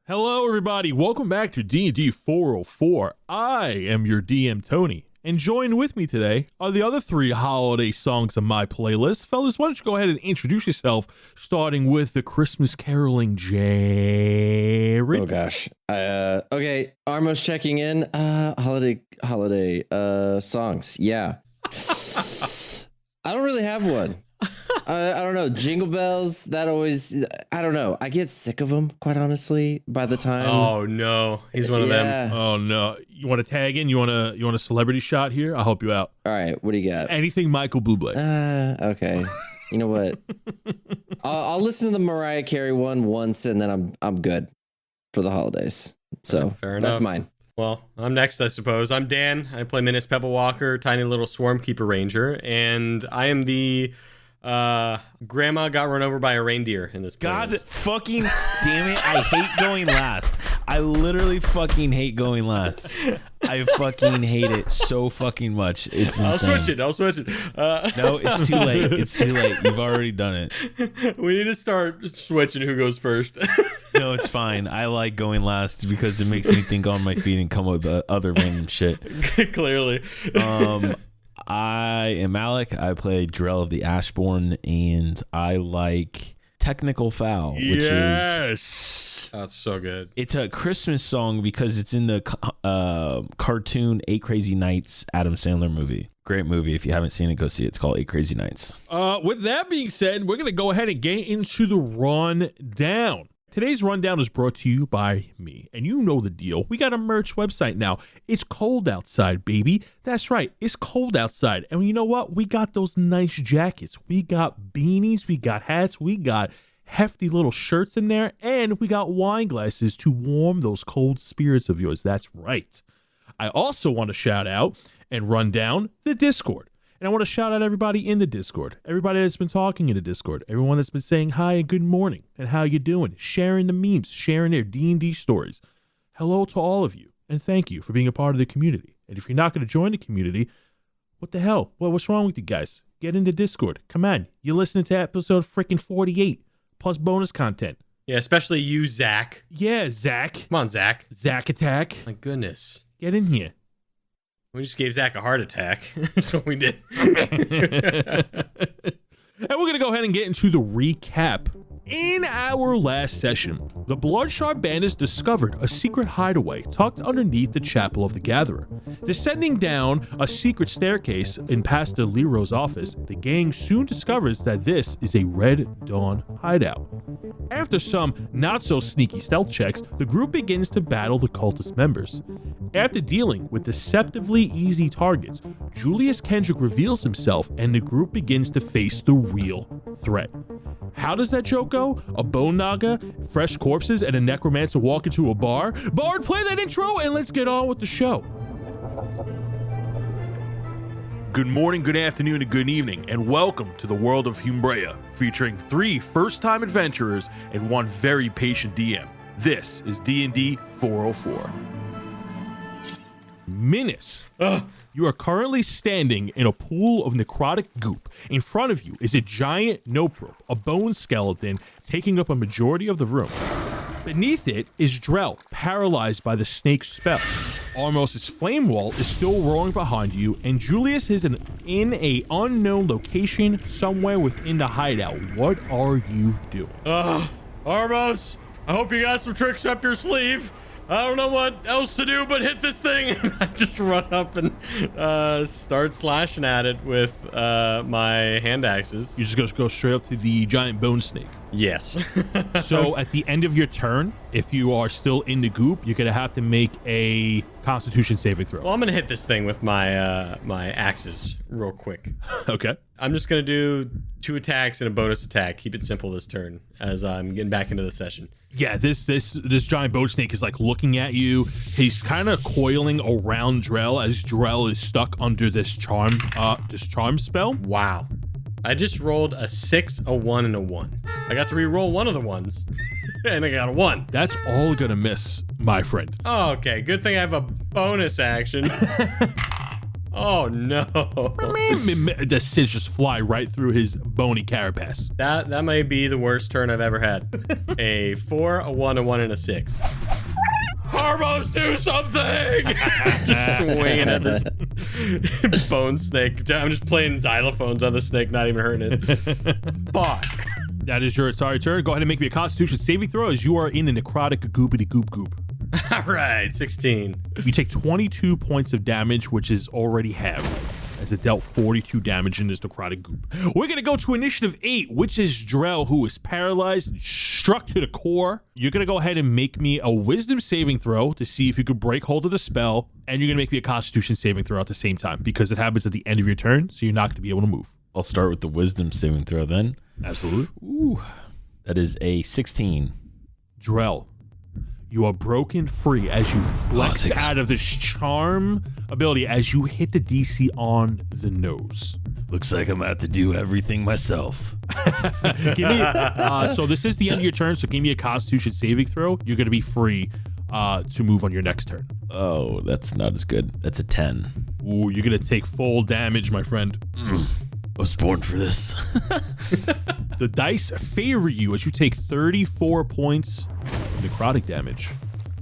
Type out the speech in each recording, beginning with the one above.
Hello, everybody. Welcome back to DND404. I am your DM, Tony. And joined with me today are the other three holiday songs on my playlist. Fellas, why don't you go ahead and introduce yourself, starting with the Christmas caroling, Jared. Oh, gosh. Okay, Armos checking in. Holiday songs. Yeah. I don't really have one. I don't know. Jingle bells, that always, I don't know. I get sick of them, quite honestly, by the time. Oh, no. He's one of them. Oh, no. You want to tag in? You want a celebrity shot here? I'll help you out. All right. What do you got? Anything Michael Bublé. Okay. You know what? I'll listen to the Mariah Carey one once, and then I'm good for the holidays. So Fair that's enough. mine. Well, I'm next, I suppose. I'm Dan. I play Minnis Pebble Walker, tiny little Swarmkeeper Ranger, and I am the grandma got run over by a reindeer in this God playlist. fucking damn it. I hate going last. I literally fucking hate going last. I fucking hate it so fucking much. It's insane. I'll switch it. No, it's too late. It's too late. You've already done it. We need to start switching who goes first. No, it's fine. I like going last because it makes me think on my feet and come up with other random shit. Clearly. I am Alec. I play Drell of the Ashbourne, and I like Technical Foul, which is... That's so good. It's a Christmas song because it's in the cartoon 8 Crazy Nights Adam Sandler movie. Great movie. If you haven't seen it, go see it. It's called 8 Crazy Nights. With that being said, we're going to go ahead and get into the rundown. Today's rundown is brought to you by me, and you know the deal. We got a merch website now. It's cold outside, baby. That's right. It's cold outside. And you know what? We got those nice jackets. We got beanies. We got hats. We got hefty little shirts in there. And we got wine glasses to warm those cold spirits of yours. That's right. I also want to shout out and run down the Discord. And I want to shout out everybody in the Discord, everybody that's been talking in the Discord, everyone that's been saying hi and good morning and how you doing, sharing the memes, sharing their D&D stories. Hello to all of you, and thank you for being a part of the community. And if you're not going to join the community, what the hell? Well, what's wrong with you guys? Get into Discord. Come on. You're listening to episode freaking 48, plus bonus content. Yeah, especially you, Zach. Yeah, Zach. Come on, Zach. Zach Attack. My goodness. Get in here. We just gave Zach a heart attack. That's what we did. And we're going to go ahead and get into the recap. In our last session, the Bloodshard Bandits discovered a secret hideaway tucked underneath the Chapel of the Gatherer. Descending down a secret staircase in Pastor Leroy's office, the gang soon discovers that this is a Red Dawn hideout. After some not-so-sneaky stealth checks, the group begins to battle the cultist members. After dealing with deceptively easy targets, Julius Kendrick reveals himself and the group begins to face the real threat. How does that joke go? A bone naga, fresh corpses, and a necromancer walk into a bar? Bard, play that intro and let's get on with the show. Good morning, good afternoon, and good evening, and welcome to the world of Humbrea, featuring 3 first-time adventurers and 1 very patient DM. This is D&D 404. Minnis. You are currently standing in a pool of necrotic goop. In front of you is a giant nope rope, a bone skeleton taking up a majority of the room. Beneath it is Drell, paralyzed by the snake's spell. Armos' flame wall is still roaring behind you, and Julius is in a unknown location somewhere within the hideout. What are you doing? Armos, I hope you got some tricks up your sleeve. I don't know what else to do but hit this thing. I just run up and start slashing at it with my hand axes. You just go straight up to the giant bone snake. Yes. So at the end of your turn, if you are still in the goop, you're going to have to make a Constitution saving throw. Well, I'm going to hit this thing with my my axes real quick. Okay. I'm just going to do 2 attacks and a bonus attack. Keep it simple this turn as I'm getting back into the session. Yeah, this giant bone snake is like looking at you. He's kind of coiling around Drell as Drell is stuck under this charm spell. Wow. I just rolled a 6, a 1, and a 1. I got to re-roll one of the ones, and I got a 1. That's all gonna miss, my friend. Oh, okay. Good thing I have a bonus action. Oh, no. The Sids just fly right through his bony carapace. That may be the worst turn I've ever had. A 4, a 1, a 1, and a 6. Armos, do something! Just swinging at this bone snake. I'm just playing xylophones on the snake, not even hurting it. Fuck. That is your turn. Go ahead and make me a Constitution saving throw as you are in a necrotic goopity goop goop. All right, 16. You take 22 points of damage, which is already half, as it dealt 42 damage in this necrotic goop. We're going to go to initiative 8, which is Drell, who is paralyzed and struck to the core. You're going to go ahead and make me a wisdom saving throw to see if you could break hold of the spell, and you're going to make me a Constitution saving throw at the same time, because it happens at the end of your turn, so you're not going to be able to move. I'll start with the wisdom saving throw then. Absolutely. Ooh, that is a 16. Drell, you are broken free as you flex out of this charm ability as you hit the DC on the nose. Looks like I'm about to do everything myself. So this is the end of your turn, so give me a Constitution saving throw. You're going to be free to move on your next turn. Oh, that's not as good. That's a 10. Ooh, you're going to take full damage, my friend. I was born for this. The dice favor you as you take 34 points of necrotic damage.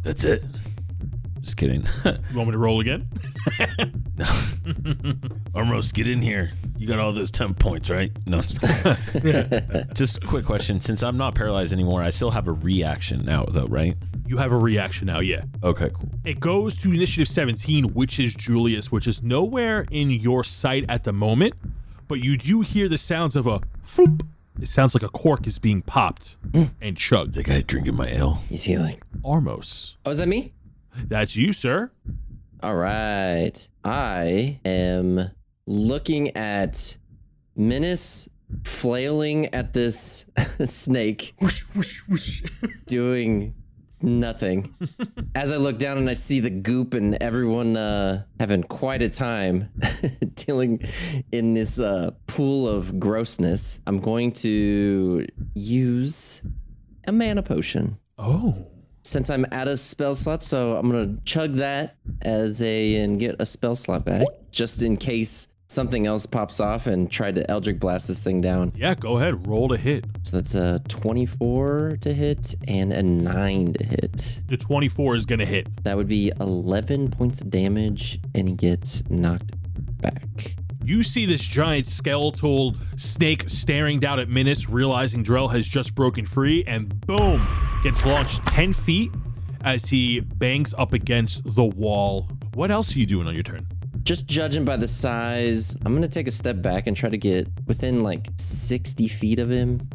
That's it. Just kidding. You want me to roll again? Armos, get in here. You got all those 10 points, right? No, I'm just kidding. Just a quick question. Since I'm not paralyzed anymore, I still have a reaction now, though, right? You have a reaction now, yeah. Okay, cool. It goes to initiative 17, which is Julius, which is nowhere in your sight at the moment, but you do hear the sounds of a floop. It sounds like a cork is being popped and chugged. The guy drinking my ale. He's healing. Armos. Oh, is that me? That's you, sir. All right. I am looking at Minnis flailing at this snake, doing nothing. As I look down and I see the goop and everyone having quite a time dealing in this pool of grossness, I'm going to use a mana potion. Oh. Since I'm out of spell slot, so I'm gonna chug that and get a spell slot back, just in case something else pops off and try to Eldritch Blast this thing down. Yeah, go ahead. Roll to hit. So that's a 24 to hit and a 9 to hit. The 24 is going to hit. That would be 11 points of damage, and he gets knocked back. You see this giant skeletal snake staring down at Minnis, realizing Drell has just broken free, and boom, gets launched 10 feet as he bangs up against the wall. What else are you doing on your turn? Just judging by the size, I'm gonna take a step back and try to get within like 60 feet of him.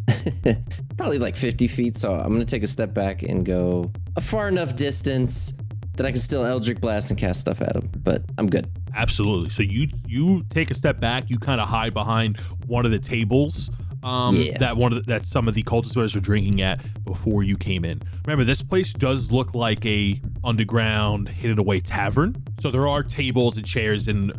Probably like 50 feet, so I'm gonna take a step back and go a far enough distance that I can still Eldritch Blast and cast stuff at him, but I'm good. Absolutely. So you take a step back, you kind of hide behind one of the tables that some of the cultist members are drinking at before you came in. Remember, this place does look like a underground hidden away tavern. So there are tables and chairs and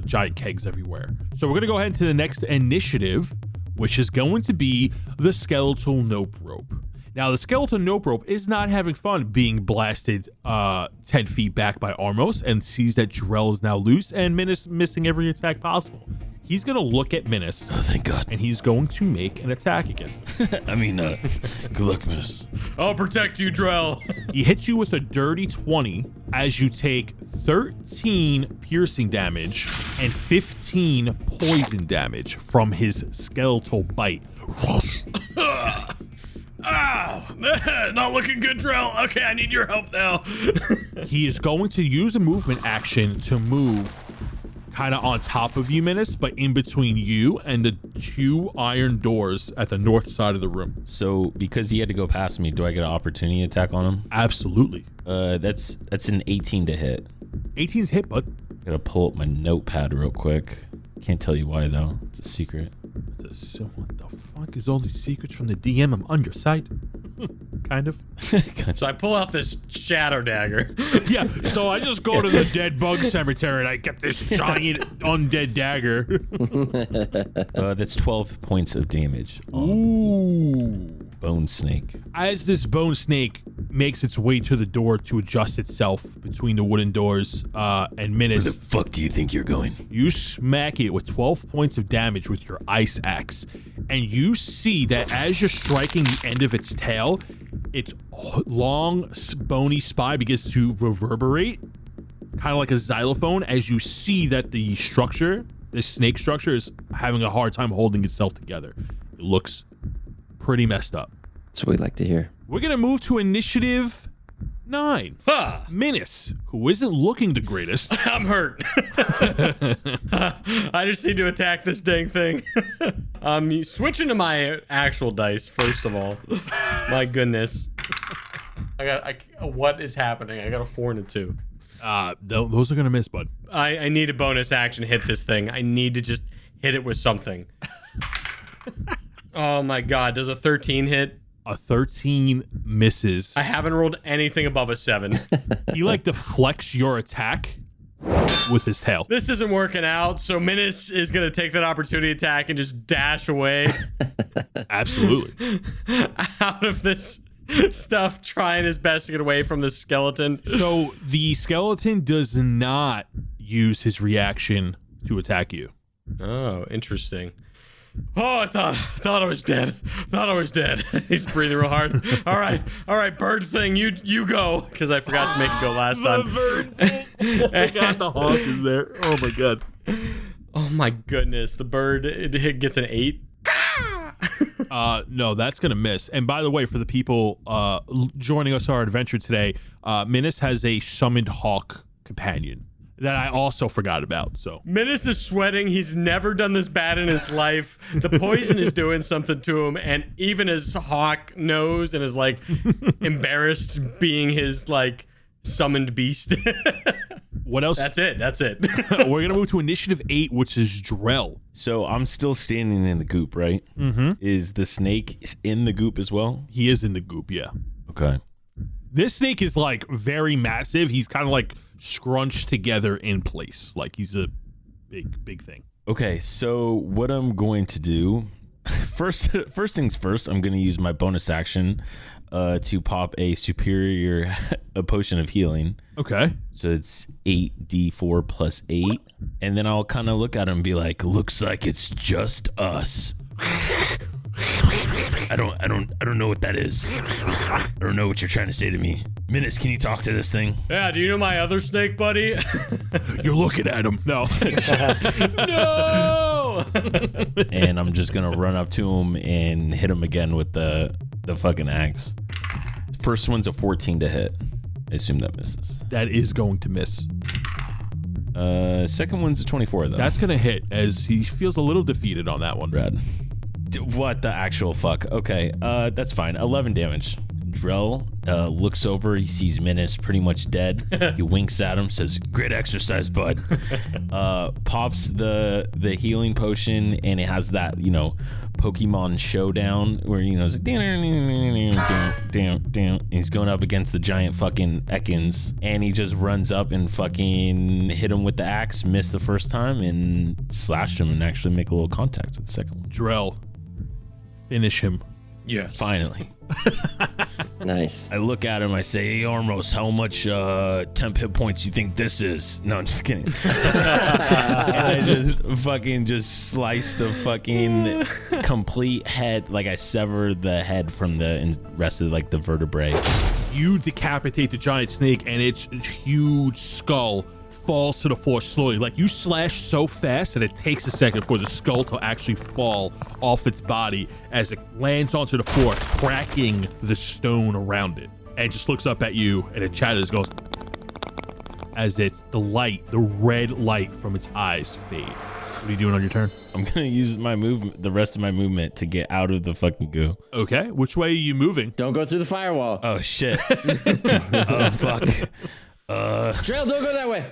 giant kegs everywhere. So we're gonna go ahead to the next initiative, which is going to be the skeletal nope rope. Now, the skeleton nope rope is not having fun being blasted 10 feet back by Armos and sees that Drell is now loose and Minnis missing every attack possible. He's going to look at Minnis. Oh, thank God. And he's going to make an attack against him. Good luck, Minnis. I'll protect you, Drell. He hits you with a dirty 20 as you take 13 piercing damage and 15 poison damage from his skeletal bite. Ow! Not looking good, Drell. Okay, I need your help now. He is going to use a movement action to move kind of on top of you, Minnis, but in between you and the two iron doors at the north side of the room. So, because he had to go past me, do I get an opportunity attack on him? Absolutely. That's an 18 to hit. 18's hit, bud. Gotta pull up my notepad real quick. Can't tell you why, though. It's a secret. So what the fuck is all these secrets from the DM? I'm on your side. Kind of. So I pull out this shadow dagger. Yeah, so I just go to the dead bug cemetery and I get this giant undead dagger. That's 12 points of damage. Ooh. Bone snake. As this bone snake makes its way to the door to adjust itself between the wooden doors and Minnis, Where the fuck do you think you're going? you smack it with 12 points of damage with your ice axe, and you see that as you're striking the end of its tail, its long, bony spine begins to reverberate, kind of like a xylophone, as you see that the structure, the snake structure, is having a hard time holding itself together. It looks pretty messed up. That's what we like to hear. We're going to move to initiative 9. Huh. Minnis, who isn't looking the greatest. I'm hurt. I just need to attack this dang thing. I'm switching to my actual dice, first of all. My goodness. What is happening? I got a 4 and a 2. Those are going to miss, bud. I need a bonus action to hit this thing. I need to just hit it with something. Oh my god, does a 13 hit? A 13 misses. I haven't rolled anything above a 7. He deflects your attack with his tail. This isn't working out, so Minnis is going to take that opportunity attack and just dash away. Absolutely. Out of this stuff, trying his best to get away from the skeleton. So the skeleton does not use his reaction to attack you. Oh, interesting. Oh, I thought I was dead. Thought I was dead. He's breathing real hard. All right, bird thing, you go, because I forgot to make it go last time. The bird. Oh my god, the hawk is there. Oh my god. Oh my goodness, the bird it gets an 8. No, that's gonna miss. And by the way, for the people joining us on our adventure today, Minnis has a summoned hawk companion that I also forgot about. So Minnis is sweating. He's never done this bad in his life. The poison is doing something to him, and even his hawk knows and is embarrassed being his summoned beast. what else? That's it. We're gonna move to initiative 8, which is Drell. So I'm still standing in the goop, right? Mm-hmm. Is the snake in the goop as well? He is in the goop, yeah. Okay. This snake is very massive. He's kind of scrunched together in place. He's a big thing. Okay, so what I'm going to do, first things first, I'm going to use my bonus action to pop a potion of healing. Okay. So it's 8d4 plus 8, and then I'll kind of look at him and be like, "Looks like it's just us." I don't know what that is. I don't know what you're trying to say to me. Minnis, can you talk to this thing? Yeah, do you know my other snake buddy? You're looking at him. No. No! And I'm just gonna run up to him and hit him again with the fucking axe. First one's a 14 to hit. I assume that misses. That is going to miss. Second one's a 24 though. That's going to hit, as he feels a little defeated on that one. Rad. What the actual fuck? Okay, that's fine. 11 damage. Drell looks over. He sees Minnis pretty much dead. He winks at him, says, "Great exercise, bud." Pops the healing potion, and it has that Pokemon showdown where it's and he's going up against the giant fucking Ekans, and he just runs up and fucking hit him with the axe, missed the first time, and slashed him and actually make a little contact with the second one. Drell, finish him. Yes. Finally. Nice. I look at him, I say, "Hey, Armos, how much temp hit points you think this is?" No, I'm just kidding. And I just slice the fucking complete head, I sever the head from the rest of the vertebrae. You decapitate the giant snake, and its huge skull falls to the floor slowly. You slash so fast that it takes a second for the skull to actually fall off its body as it lands onto the floor, cracking the stone around it. And it just looks up at you, and it chatters, goes, as the red light from its eyes fade. What are you doing on your turn? I'm gonna use the rest of my movement to get out of the fucking goo. Okay, which way are you moving? Don't go through the firewall. Oh shit. Oh fuck. Drell, don't go that way.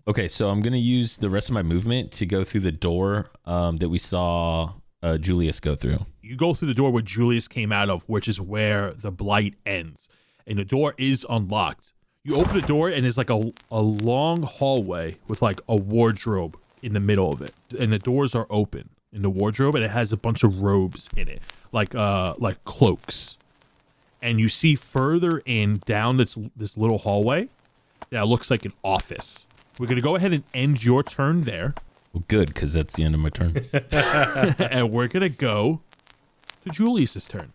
Okay, so I'm gonna use the rest of my movement to go through the door that we saw Julius go through. You go through the door where Julius came out of, which is where the blight ends, and the door is unlocked. You open the door, and it's a long hallway with a wardrobe in the middle of it, and the doors are open in the wardrobe, and it has a bunch of robes in it, like cloaks. And you see further in down this little hallway that looks like an office. We're gonna go ahead and end your turn there. Well, good, because that's the end of my turn. And we're gonna go to Julius's turn.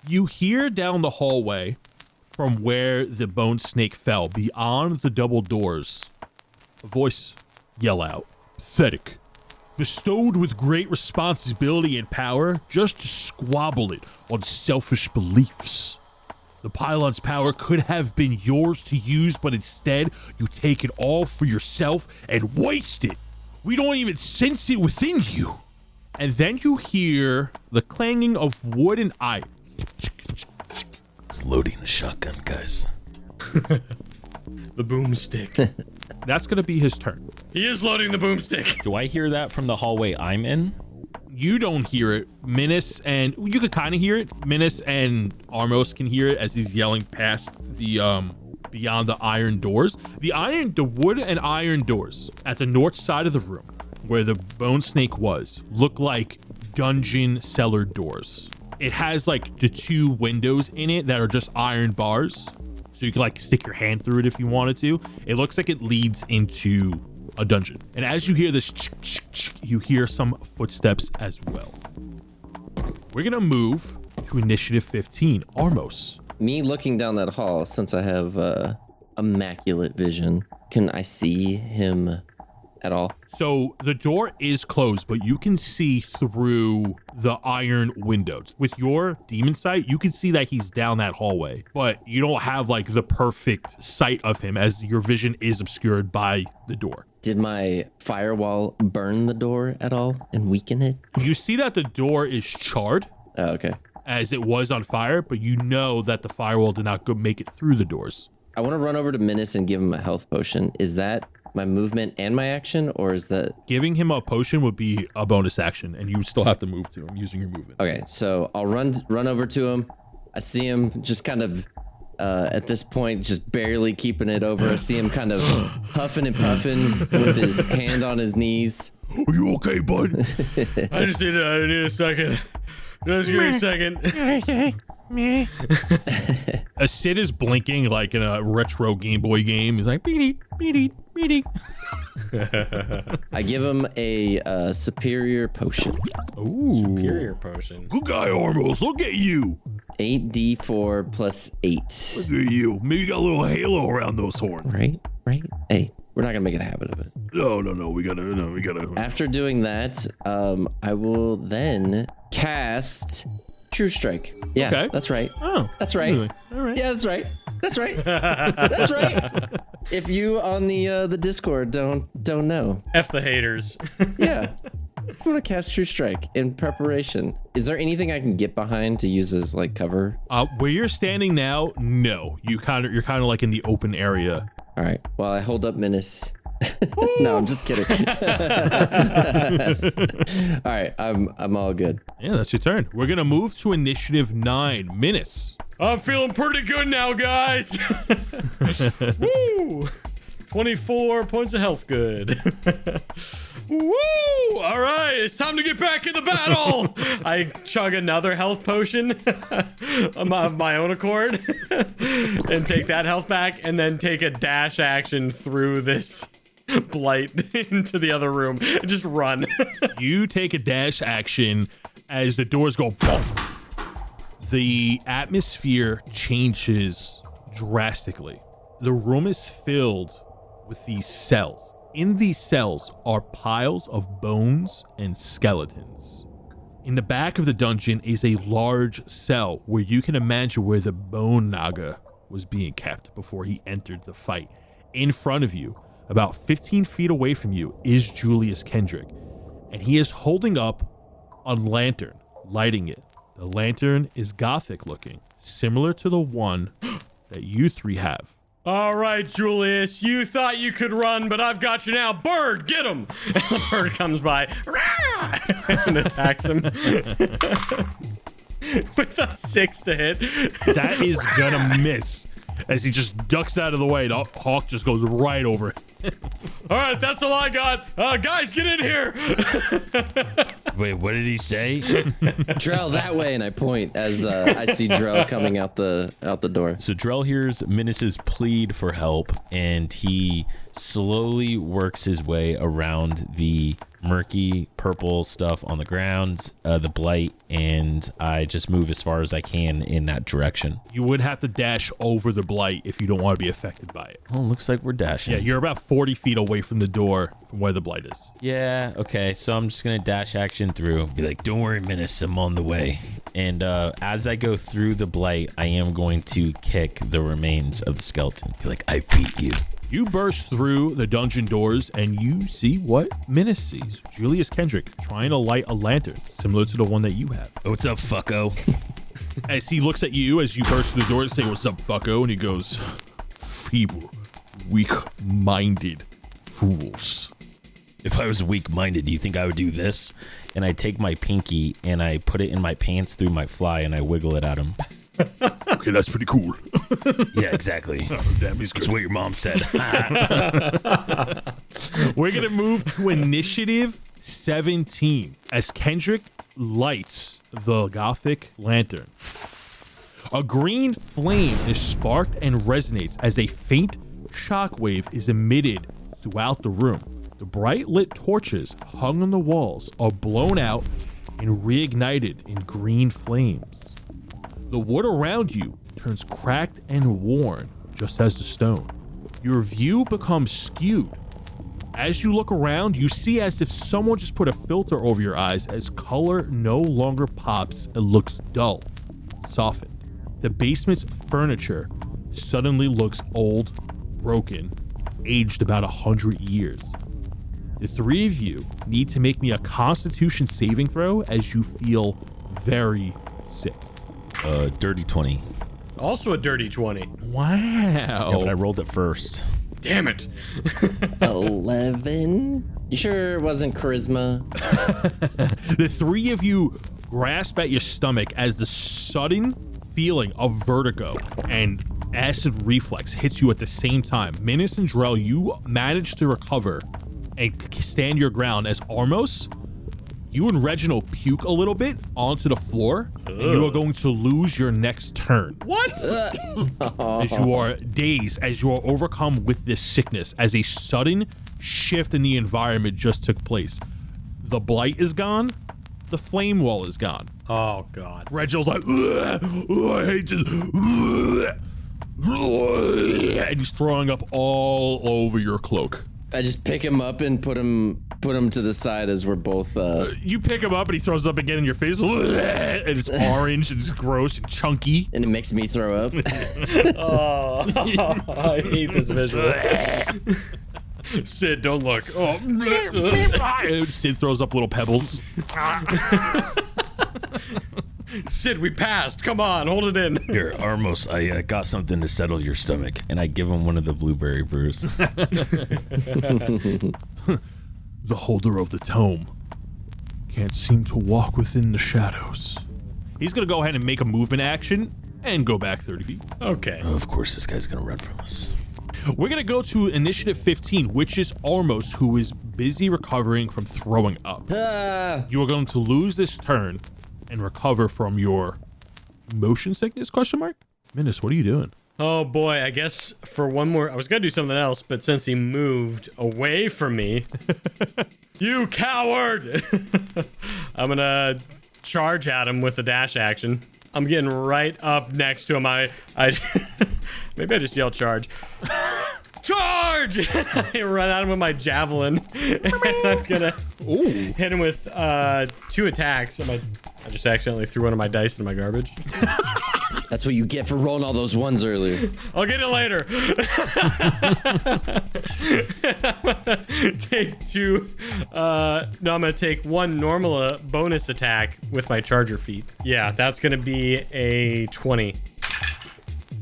You hear down the hallway from where the bone snake fell, beyond the double doors, a voice yell out, "Pathetic. Bestowed with great responsibility and power, just to squabble it on selfish beliefs. The pylon's power could have been yours to use, but instead you take it all for yourself and waste it. We don't even sense it within you." And then you hear the clanging of wood and iron. It's loading the shotgun, guys. The boomstick. That's going to be his turn. He is loading the boomstick. Do I hear that from the hallway I'm in? You don't hear it. Minnis and you could kind of hear it. Minnis and Armos can hear it as he's yelling past the beyond the iron doors. The wood and iron doors at the north side of the room where the bone snake was look like dungeon cellar doors. It has like the 2 windows in it that are just iron bars, so you can like stick your hand through it if you wanted to. It looks like it leads into a dungeon. And as you hear this, you hear some footsteps as well. We're gonna move to initiative 15. Armos. Me looking down that hall, since I have immaculate vision, can I see him at all? So the door is closed, but you can see through the iron windows. With your demon sight, you can see that he's down that hallway, but you don't have like the perfect sight of him as your vision is obscured by the door. Did my firewall burn the door at all and weaken it? You see that the door is charred Oh, okay. as it was on fire, but you know that the firewall did not go make it through the doors. I want to run over to Minnis and give him a health potion. Is that my movement and my action, or is that... Giving him a potion would be a bonus action, and you still have to move to him using your movement. Okay, so I'll run over to him. I see him just kind of, at this point, just barely keeping it over. I see him kind of huffing and puffing with his hand on his knees. Are you okay, bud? I need a second. Just give me a second. A Sid is blinking like in a retro Game Boy game. He's like, beady, beady, beady. I give him a superior potion. Ooh. Superior potion. Good guy, Armos. Look at you. 8d4 plus 8. Look at you. Maybe you got a little halo around those horns. Right? Hey, we're not gonna make a habit of it. No. We gotta. After doing that, I will then cast True Strike. Yeah, Okay. that's right. Oh. That's right. Really? All right. Yeah, that's right. That's right. That's right. If you on the Discord don't know, F the haters. yeah, I'm gonna cast True Strike in preparation. Is there anything I can get behind to use as like cover? Where you're standing now, no. You're kind of like in the open area. All right. Well, I hold up Minnis. No, I'm just kidding. All right, I'm all good. Yeah, that's your turn. We're gonna move to initiative 9. Minnis. I'm feeling pretty good now, guys. Woo! 24 points of health good. Woo! All right, it's time to get back in the battle. I chug another health potion of my own accord and take that health back and then take a dash action through this blight into the other room and just run. You take a dash action as the doors go bump. The atmosphere changes drastically. The room is filled with these cells. In these cells are piles of bones and skeletons. In the back of the dungeon is a large cell where you can imagine where the bone naga was being kept before he entered the fight. In front of you, about 15 feet away from you, is Julius Kendrick, and he is holding up a lantern, lighting it. The lantern is gothic looking, similar to the one that you 3 have. All right, Julius, you thought you could run, but I've got you now. Bird, get him! And the bird comes by and attacks him with a 6 to hit. That is gonna miss as he just ducks out of the way. The hawk just goes right over it. All right, that's all I got. Guys, get in here. Wait, what did he say? Drell that way, and I point as I see Drell coming out the door. So Drell hears Minnis's plead for help, and he slowly works his way around the murky purple stuff on the ground, the blight, and I just move as far as I can in that direction. You would have to dash over the blight if you don't want to be affected by it. Oh, looks like we're dashing. Yeah, you're about 40 feet away from the door from where the blight is. Yeah, okay, so I'm just gonna dash action through. Be like, don't worry, Minnis, I'm on the way. And as I go through the blight, I am going to kick the remains of the skeleton. Be like, I beat you. You burst through the dungeon doors and you see what Minnis sees. Julius Kendrick trying to light a lantern similar to the one that you have. Oh, what's up, fucko? As he looks at you as you burst through the door and say, what's up, fucko? And he goes, feeble, weak-minded fools. If I was weak-minded, do you think I would do this? And I take my pinky and I put it in my pants through my fly and I wiggle it at him. Okay, that's pretty cool. Yeah, exactly. Oh, damn, he's good. That's what your mom said. We're going to move to initiative 17 as Kendrick lights the gothic lantern. A green flame is sparked and resonates as a faint shockwave is emitted throughout the room. The bright lit torches hung on the walls are blown out and reignited in green flames. The wood around you turns cracked and worn, just as the stone. Your view becomes skewed. As you look around, you see as if someone just put a filter over your eyes as color no longer pops and looks dull, softened. The basement's furniture suddenly looks old, broken, aged about 100 years. The three of you need to make me a Constitution saving throw as you feel very sick. Dirty 20. Also a dirty 20. Wow. Yeah, but I rolled it first. Damn it. 11? You sure it wasn't charisma? The three of you grasp at your stomach as the sudden feeling of vertigo and acid reflex hits you at the same time. Minnis and Drell, you manage to recover and stand your ground as Armos, you and Reginald puke a little bit onto the floor, and you are going to lose your next turn. What? As you are dazed, as you are overcome with this sickness, as a sudden shift in the environment just took place. The blight is gone. The flame wall is gone. Oh, God. Reginald's like, I hate this. And he's throwing up all over your cloak. I just pick him up and put him to the side as we're both. You pick him up and he throws up again in your face. And it's orange and it's gross and chunky. And it makes me throw up. Oh, I hate this visual. Sid, don't look. Oh. Sid throws up little pebbles. Sid, we passed. Come on, hold it in. Here, Armos, I got something to settle your stomach. And I give him one of the blueberry brews. The holder of the tome can't seem to walk within the shadows. He's going to go ahead and make a movement action and go back 30 feet. Okay. Of course, this guy's going to run from us. We're going to go to initiative 15, which is Armos, who is busy recovering from throwing up. You are going to lose this turn and recover from your motion sickness, question mark? Minnis, what are you doing? Oh boy, I guess for one more, I was gonna do something else, but since he moved away from me, you coward! I'm gonna charge at him with a dash action. I'm getting right up next to him. I maybe I just yell charge. Charge! I run at him with my javelin, and I'm gonna hit him with 2 attacks. I just accidentally threw one of my dice into my garbage. That's what you get for rolling all those ones earlier. I'll get it later. I'm gonna take 2. No, I'm gonna take 1 normal bonus attack with my charger feat. Yeah, that's gonna be a 20.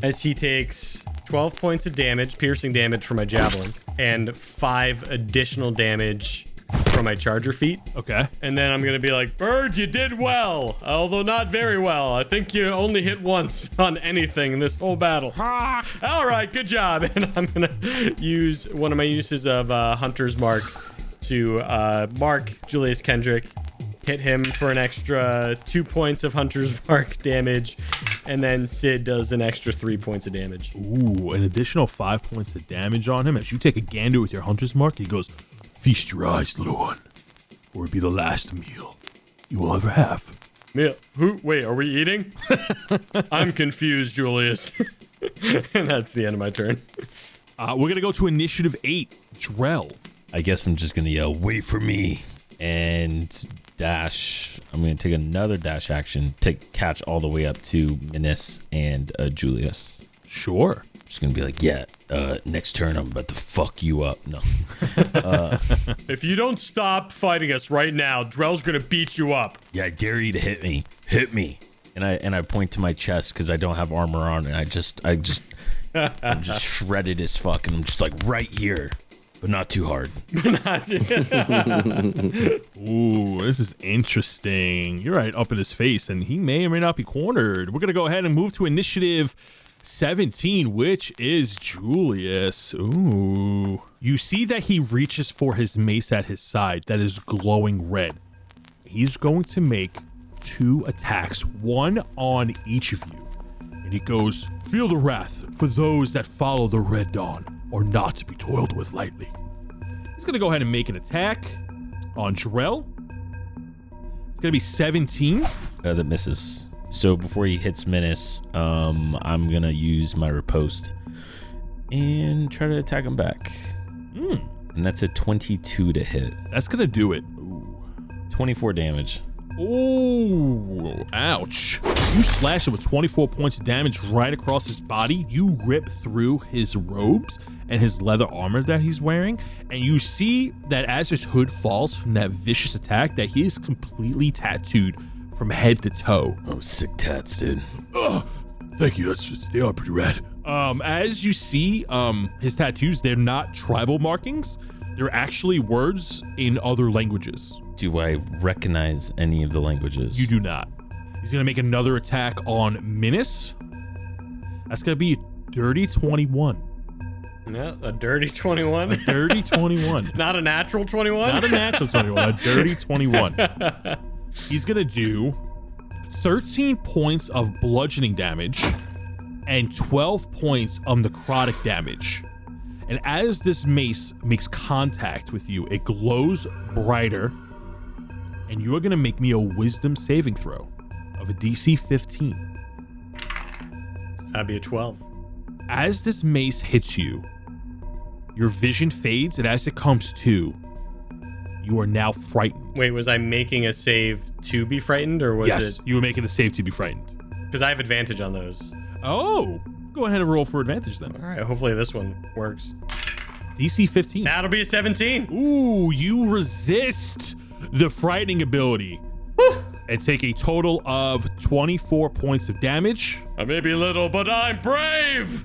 As he takes 12 points of damage, piercing damage from my javelin, and 5 additional damage from my charger feat. Okay. And then I'm gonna be like, Bird, you did well, although not very well. I think you only hit once on anything in this whole battle. All right, good job. And I'm gonna use one of my uses of Hunter's Mark to mark Julius Kendrick, hit him for an extra 2 points of Hunter's Mark damage, and then Sid does an extra 3 points of damage. Ooh, an additional 5 points of damage on him. As you take a gander with your Hunter's Mark, he goes, feast your eyes, little one. for it be the last meal you will ever have. Meal. Wait, are we eating? I'm confused, Julius. And that's the end of my turn. We're going to go to initiative 8, Drell. I guess I'm just going to yell, wait for me, and dash. I'm going to take another dash action to catch all the way up to Minnis and Julius. Sure. I'm just going to be like, yeah, next turn I'm about to fuck you up. No. If you don't stop fighting us right now, Drell's going to beat you up. Yeah, I dare you to hit me. Hit me. And I point to my chest because I don't have armor on, and I'm just shredded as fuck, and I'm just like right here, but not too hard. Ooh, this is interesting. You're right up in his face, and he may or may not be cornered. We're gonna go ahead and move to initiative 17, which is Julius. Ooh. You see that he reaches for his mace at his side that is glowing red. He's going to make 2 attacks, one on each of you. And he goes, feel the wrath for those that follow the red dawn are not to be toiled with lightly. He's going to go ahead and make an attack on Drell. It's going to be 17. That misses. So before he hits Minnis, I'm going to use my riposte and try to attack him back. And that's a 22 to hit. That's going to do it. 24 damage. Oh, ouch. You slash him with 24 points of damage right across his body. You rip through his robes and his leather armor that he's wearing. And you see that as his hood falls from that vicious attack, that he is completely tattooed from head to toe. Oh, sick tats, dude. Oh, thank you. They are pretty rad. As you see, his tattoos, they're not tribal markings. They're actually words in other languages. Do I recognize any of the languages? You do not. He's going to make another attack on Minnis. That's going to be a dirty 21. Yeah, a dirty 21. A dirty 21. Not a natural 21? Not a natural 21, a dirty 21. He's going to do 13 points of bludgeoning damage and 12 points of necrotic damage. And as this mace makes contact with you, it glows brighter. And you are going to make me a wisdom saving throw of a DC 15. That'd be a 12. As this mace hits you, your vision fades, and as it comes to, you are now frightened. Wait, was I making a save to be frightened, or was yes, it? you were making a save to be frightened. Because I have advantage on those. Oh, go ahead and roll for advantage then. All right, hopefully this one works. DC 15. That'll be a 17. Ooh, you resist the frightening ability and take a total of 24 points of damage. I may be little, but I'm brave.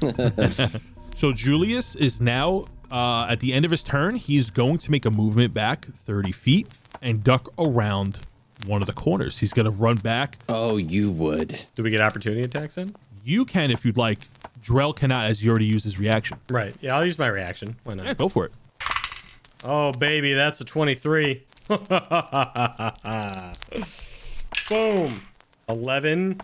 So Julius is now at the end of his turn. He's going to make a movement back 30 feet and duck around one of the corners. He's going to run back. Oh, you would. Do we get opportunity attacks then? You can if you'd like. Drell cannot, as you already used his reaction. Right. Yeah, I'll use my reaction. Why not? Yeah, go for it. Oh, baby, that's a 23. Boom. 11.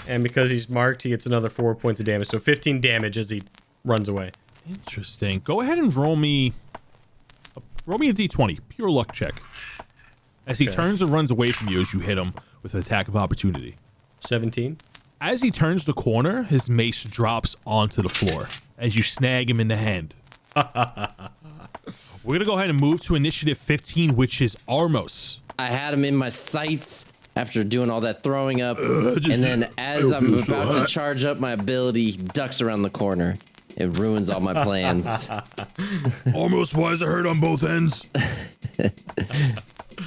And because he's marked, he gets another 4 points of damage. So 15 damage as he runs away. Interesting. Go ahead and roll me a d20. Pure luck check. As he turns and runs away from you as you hit him with an attack of opportunity. 17. As he turns the corner, his mace drops onto the floor as you snag him in the hand. We're going to go ahead and move to initiative 15, which is Armos. I had him in my sights after doing all that throwing up. And then as I'm about to charge up my ability, he ducks around the corner. It ruins all my plans. Armos, why is it hurt on both ends?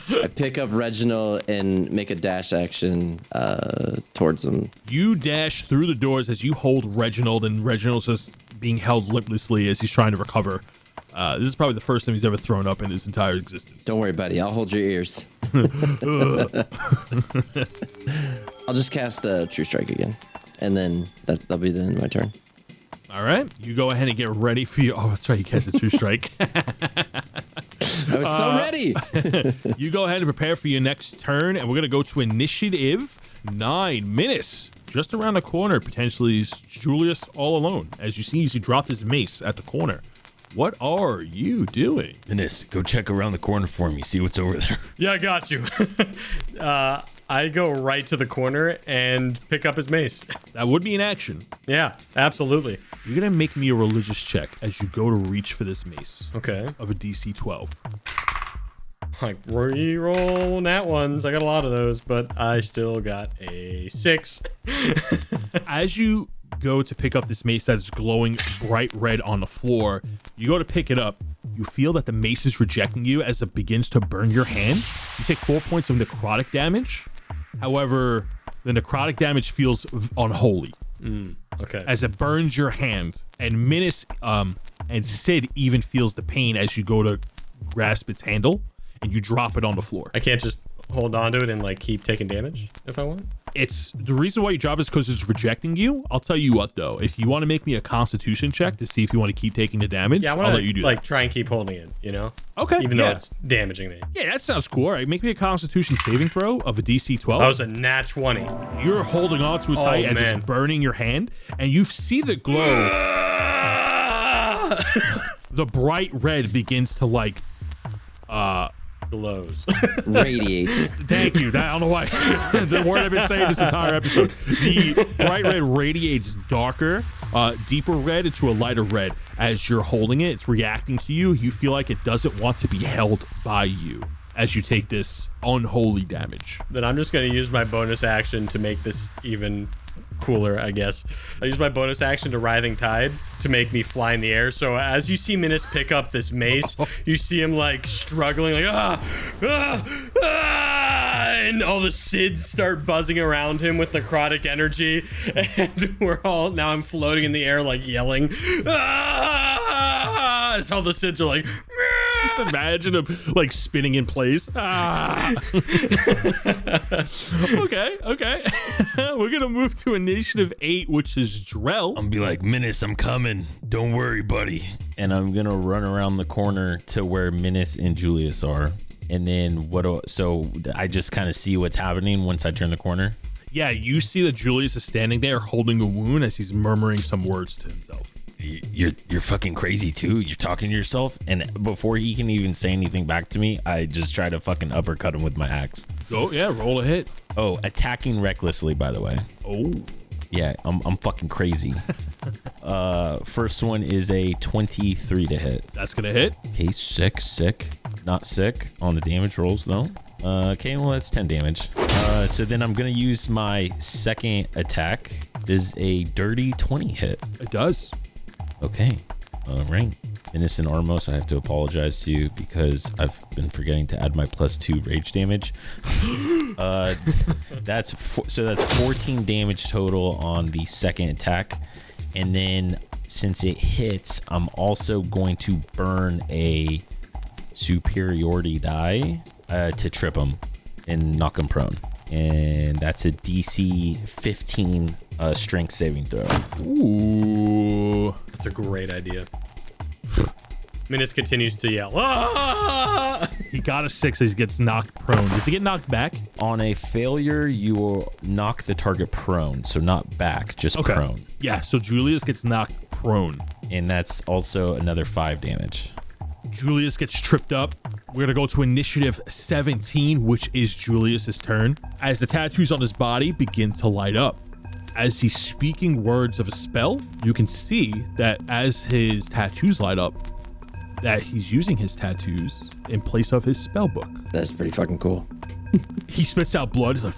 I pick up Reginald and make a dash action towards him. You dash through the doors as you hold Reginald, and Reginald's just being held limplessly as he's trying to recover. This is probably the first time he's ever thrown up in his entire existence. Don't worry, buddy. I'll hold your ears. I'll just cast True Strike again. And then that'll be the end of my turn. All right. You go ahead and get ready for your... Oh, that's right. You cast a True Strike. I was so ready. You go ahead and prepare for your next turn, and we're going to go to initiative 9. Minnis, just around the corner, potentially is Julius all alone. As you see, he dropped his mace at the corner. what are you doing? Minnis, go check around the corner for me. See what's over there. Yeah, I got you. I go right to the corner and pick up his mace. That would be an action. Yeah, absolutely. You're going to make me a religious check as you go to reach for this mace. Okay. Of a DC 12. Like, re-roll nat ones. I got a lot of those, but I still got a 6. As you go to pick up this mace that's glowing bright red on the floor, you go to pick it up. You feel that the mace is rejecting you as it begins to burn your hand. You take 4 points of necrotic damage. However, the necrotic damage feels unholy. Okay. As it burns your hand. And Minnis and Sid even feels the pain as you go to grasp its handle and you drop it on the floor. I can't just hold on to it and like keep taking damage if I want? It's the reason why you drop it is because it's rejecting you. I'll tell you what though, if you want to make me a constitution check to see if you want to keep taking the damage, yeah, I'll let you do like that. Try and keep holding it, you know? Okay. Even though it's damaging me. Yeah, that sounds cool. All right, make me a constitution saving throw of a DC 12. That was a nat 20. You're holding on to it tight as man. it's burning your hand, and you see the glow. The bright red begins to like Glows. Radiates. Thank you. I don't know why. The word I've been saying this entire episode. The bright red radiates darker, deeper red into a lighter red. As you're holding it, it's reacting to you. You feel like it doesn't want to be held by you as you take this unholy damage. Then I'm just going to use my bonus action to make this even cooler, I guess. I use my bonus action to Writhing Tide to make me fly in the air. So as you see Minnis pick up this mace, you see him like struggling, like and all the SIDS start buzzing around him with necrotic energy, and now I'm floating in the air like yelling as all the SIDS are like Just imagine him like spinning in place. Okay. We're gonna move to initiative 8, which is Drell. I'm gonna be like, Minnis, I'm coming. Don't worry, buddy. And I'm gonna run around the corner to where Minnis and Julius are. And then so I just kind of see what's happening once I turn the corner. Yeah, you see that Julius is standing there holding a wound as he's murmuring some words to himself. You're fucking crazy too. You're talking to yourself, and before he can even say anything back to me, I just try to fucking uppercut him with my axe. Oh yeah, roll a hit. Oh, attacking recklessly, by the way. Oh yeah, I'm fucking crazy. First one is a 23 to hit. that's gonna hit. Okay, sick, not sick on the damage rolls though. Okay, well that's 10 damage. So then I'm gonna use my second attack. Does a dirty 20 hit? It does. Okay. All right. Minnis and Armos, I have to apologize to you because I've been forgetting to add my +2 rage damage. That's 14 damage total on the second attack. And then since it hits, I'm also going to burn a superiority die to trip him and knock him prone. And that's a DC 15 strength saving throw. Ooh. That's a great idea. Minnis continues to yell. Ah! He got a 6 as he gets knocked prone. Does he get knocked back? On a failure, you will knock the target prone. So not back, just prone. Yeah, so Julius gets knocked prone. And that's also another 5 damage. Julius gets tripped up. We're gonna go to initiative 17, which is Julius's turn, as the tattoos on his body begin to light up. As he's speaking words of a spell, you can see that as his tattoos light up, that he's using his tattoos in place of his spell book. That's pretty fucking cool. He spits out blood. He's like,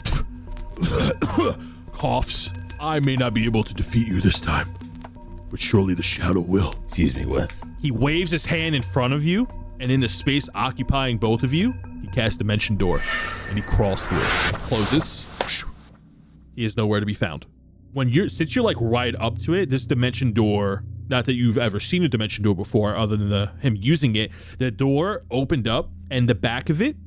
coughs. I may not be able to defeat you this time, but surely the shadow will. Excuse me, what? He waves his hand in front of you, and in the space occupying both of you, he casts Dimension Door, and he crawls through it. Closes. He is nowhere to be found. Since you're like right up to it, this Dimension Door, not that you've ever seen a Dimension Door before other than him using it, the door opened up, and the back of it,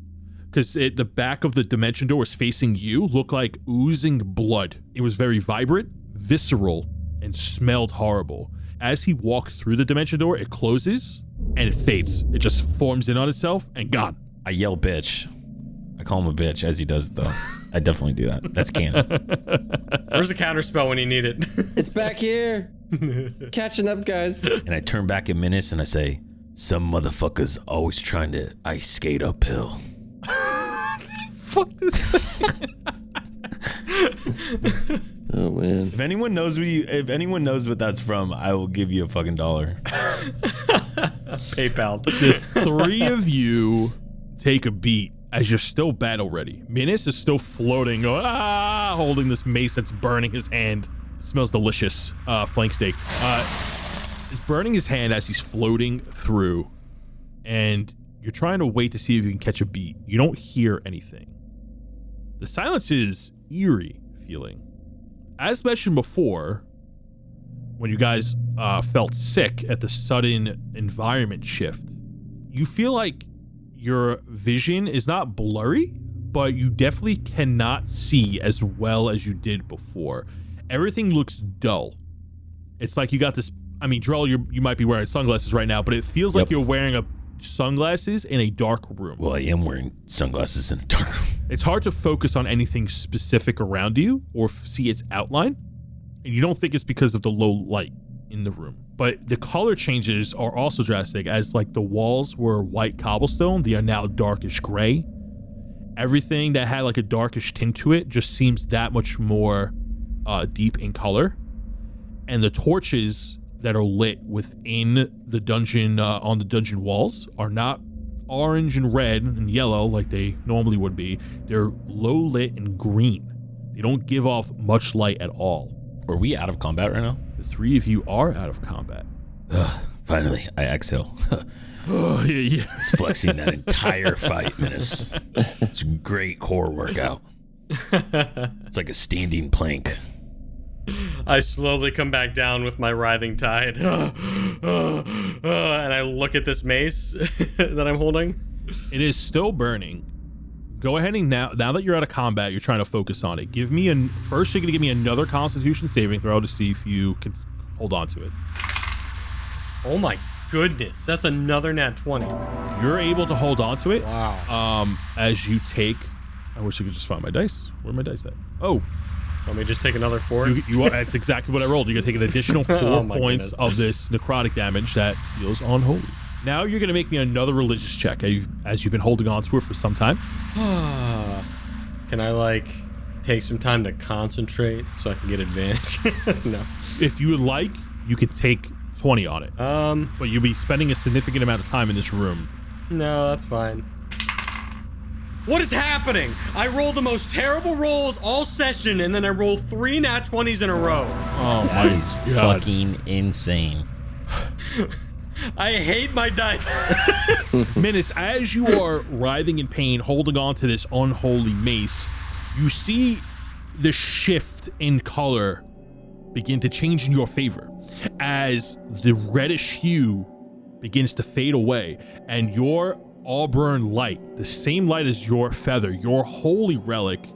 because the back of the Dimension Door was facing you, looked like oozing blood. It was very vibrant, visceral, and smelled horrible. As he walked through the Dimension Door, it closes, and it fades. It just forms in on itself, and gone. I yell bitch. I call him a bitch as he does it though. I definitely do that. That's canon. Where's the counter spell when you need it? It's back here. Catching up, guys. And I turn back at Minnis and I say, Some motherfuckers always trying to ice skate uphill. Fuck this thing. Oh man. If anyone knows what that's from, I will give you a fucking $1. PayPal. The three of you take a beat as you're still battle ready. Minnis is still floating, holding this mace that's burning his hand. Smells delicious. Flank steak. It's burning his hand as he's floating through, and you're trying to wait to see if you can catch a beat. You don't hear anything. The silence is eerie feeling. As mentioned before, when you guys felt sick at the sudden environment shift, you feel like your vision is not blurry, but you definitely cannot see as well as you did before. Everything looks dull. It's like you got this, I mean, Drell, you might be wearing sunglasses right now, but it feels like you're wearing sunglasses in a dark room. Well, I am wearing sunglasses in a dark room. It's hard to focus on anything specific around you or see its outline, and you don't think it's because of the low light in the room. But the color changes are also drastic, as like the walls were white cobblestone, they are now darkish gray. Everything that had like a darkish tint to it just seems that much more deep in color. And the torches that are lit within the dungeon, on the dungeon walls, are not orange and red and yellow like they normally would be. They're low lit and green. They don't give off much light at all. Are we out of combat right now? The three of you are out of combat. Finally, I exhale. Oh, yeah. It's flexing that entire fight, Minnis. It's a great core workout. It's like a standing plank. I slowly come back down with my writhing tide. And I look at this mace that I'm holding. It is still burning. Go ahead and now that you're out of combat, you're trying to focus on it. First you're going to give me another Constitution saving throw to see if you can hold on to it. Oh my goodness, that's another nat 20. You're able to hold on to it. Wow. As you take, I wish I could just find my dice. Where are my dice at? Oh, Let me just take another 4. That's exactly what I rolled. You're going to take an additional 4 Oh points goodness. of this necrotic damage that feels unholy. Now you're going to make me another religious check as you've been holding on to it for some time. Can I like take some time to concentrate so I can get advantage? No. If you would like, you could take 20 on it. But you'll be spending a significant amount of time in this room. No, that's fine. What is happening? I roll the most terrible rolls all session, and then I roll 3 nat 20s in a row. Oh That my is God. fucking insane. I hate my dice. Minnis, as you are writhing in pain, holding on to this unholy mace, you see the shift in color begin to change in your favor as the reddish hue begins to fade away, and your auburn light, the same light as your feather, your holy relic,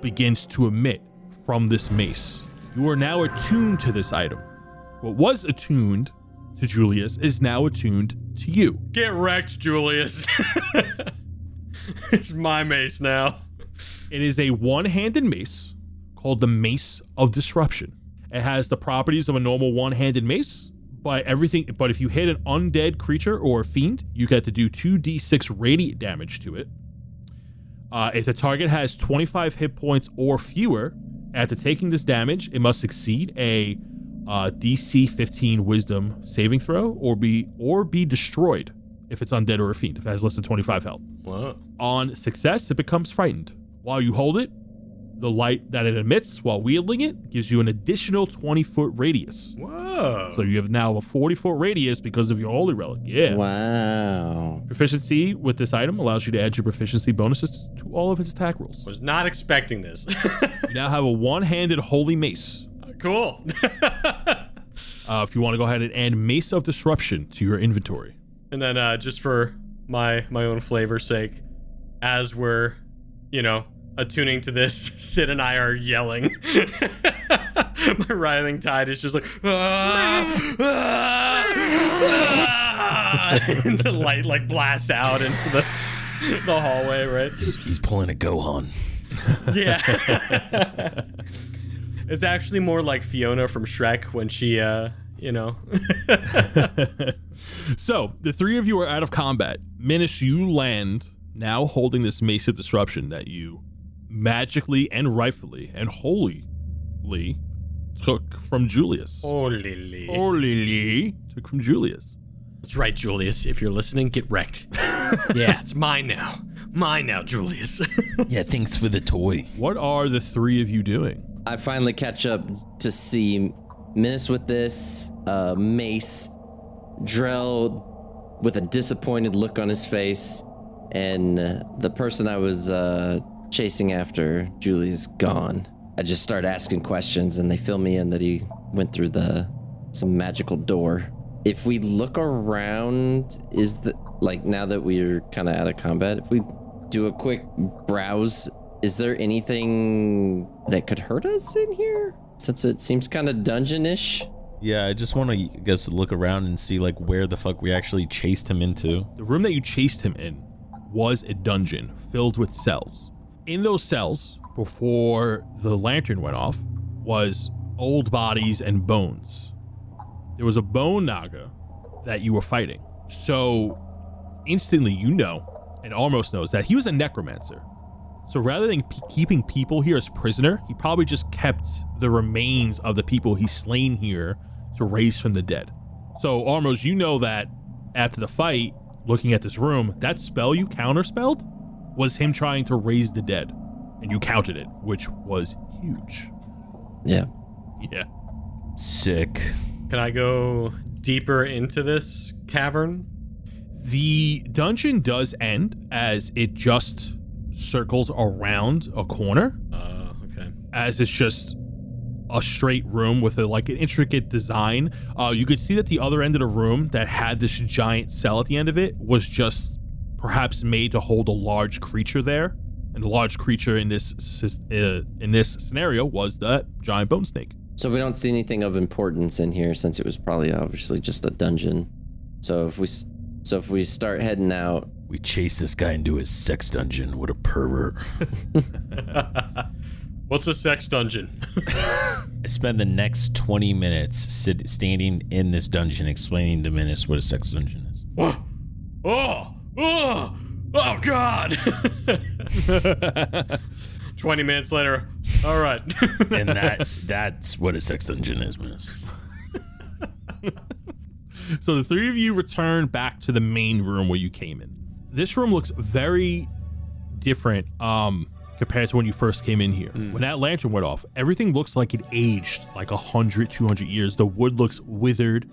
begins to emit from this mace. You are now attuned to this item. What was attuned to Julius is now attuned to you. Get wrecked, Julius. It's my mace now. It is a one-handed mace called the Mace of Disruption. It has the properties of a normal one-handed mace, but if you hit an undead creature or a fiend, you get to do 2d6 radiant damage to it. If the target has 25 hit points or fewer, after taking this damage, it must succeed a DC 15 Wisdom saving throw or be destroyed if it's undead or a fiend, if it has less than 25 health. Whoa. On success, it becomes frightened. While you hold it, the light that it emits while wielding it gives you an additional 20-foot radius. Whoa. So you have now a 40-foot radius because of your holy relic. Yeah. Wow. Proficiency with this item allows you to add your proficiency bonuses to all of its attack rolls. Was not expecting this. You now have a one-handed holy mace. Cool. If you want to go ahead and add Mace of Disruption to your inventory. And then just for my own flavor's sake, as we're, attuning to this, Sid and I are yelling. My writhing tide is just like, and the light like blasts out into the hallway, right? He's pulling a Gohan. Yeah. It's actually more like Fiona from Shrek when she you know. So the three of you are out of combat. Minnis, you land now holding this Mace of Disruption that you magically and rightfully and holily took from Julius. Holily took from Julius. That's right, Julius. If you're listening, get wrecked. Yeah, it's mine now. Mine now, Julius. Yeah, thanks for the toy. What are the three of you doing? I finally catch up to see Minnis with this, Mace, Drell with a disappointed look on his face, and the person I was chasing after, Julius, gone. I just start asking questions, and they fill me in that he went through some magical door. If we look around, now that we're kind of out of combat, if we do a quick browse, is there anything that could hurt us in here? Since it seems kind of dungeon-ish. Yeah, I just want to, look around and see, like, where the fuck we actually chased him into. The room that you chased him in was a dungeon filled with cells. In those cells, before the lantern went off, was old bodies and bones. There was a bone naga that you were fighting. So instantly you know, and Armos knows, that he was a necromancer. So rather than keeping people here as prisoner, he probably just kept the remains of the people he's slain here to raise from the dead. So Armos, you know that after the fight, looking at this room, that spell you counterspelled was him trying to raise the dead. And you counted it, which was huge. Yeah. Yeah. Sick. Can I go deeper into this cavern? The dungeon does end as it just circles around a corner. Okay. As it's just a straight room with an intricate design. You could see that the other end of the room that had this giant cell at the end of it was just perhaps made to hold a large creature there. And the large creature in this scenario was the giant bone snake. So we don't see anything of importance in here, since it was probably obviously just a dungeon. So if we start heading out, we chase this guy into his sex dungeon. What a pervert. What's a sex dungeon? I spend the next 20 minutes standing in this dungeon explaining to Minnis what a sex dungeon is. Oh God. 20 minutes later. All right. And that's what a sex dungeon is, Minnis. So the three of you return back to the main room where you came in. This room looks very different compared to when you first came in here. When that lantern went off, everything looks like it aged like 100, 200 years. The wood looks withered,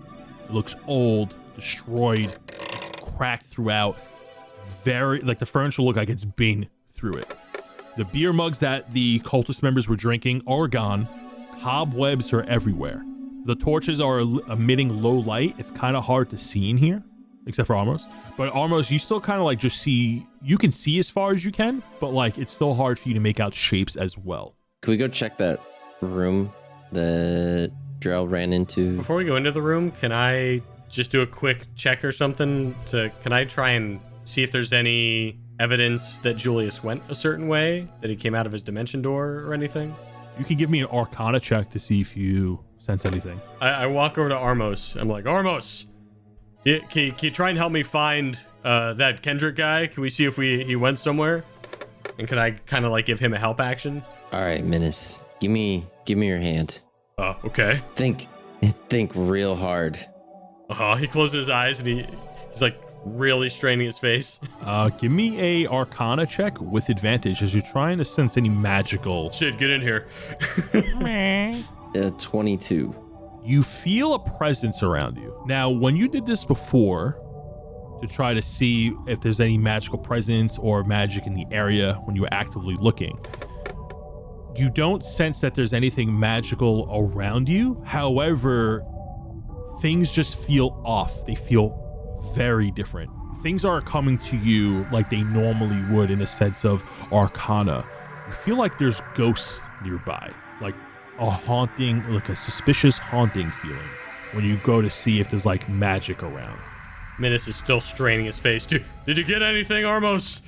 it looks old, destroyed, it's cracked throughout. Very, the furniture look like it's been through it. The beer mugs that the cultist members were drinking are gone. Cobwebs are everywhere. The torches are emitting low light. It's kind of hard to see in here, except for Armos. But Armos, you still kind of just see, you can see as far as you can, but it's still hard for you to make out shapes as well. can we go check that room that Drell ran into? Before we go into the room, can I just do a quick check or something? Can I try and see if there's any evidence that Julius went a certain way, that he came out of his dimension door or anything? You can give me an Arcana check to see if you sense anything. I walk over to Armos. I'm like, Armos, can you try and help me find that Kendrick guy? Can we see if he went somewhere? And can I kind of give him a help action? All right, Minnis, give me your hand. Okay. Think real hard. He closes his eyes and he's really straining his face. Give me a Arcana check with advantage as you're trying to sense any magical. Shit, get in here. 22. You feel a presence around you. Now, when you did this before to try to see if there's any magical presence or magic in the area when you were actively looking, you don't sense that there's anything magical around you. However, things just feel off. They feel very different. Things are coming to you like they normally would in a sense of Arcana. You feel like there's ghosts nearby, like a haunting, like a suspicious haunting feeling when you go to see if there's magic around. Minnis is still straining his face. Did you get anything, Armos?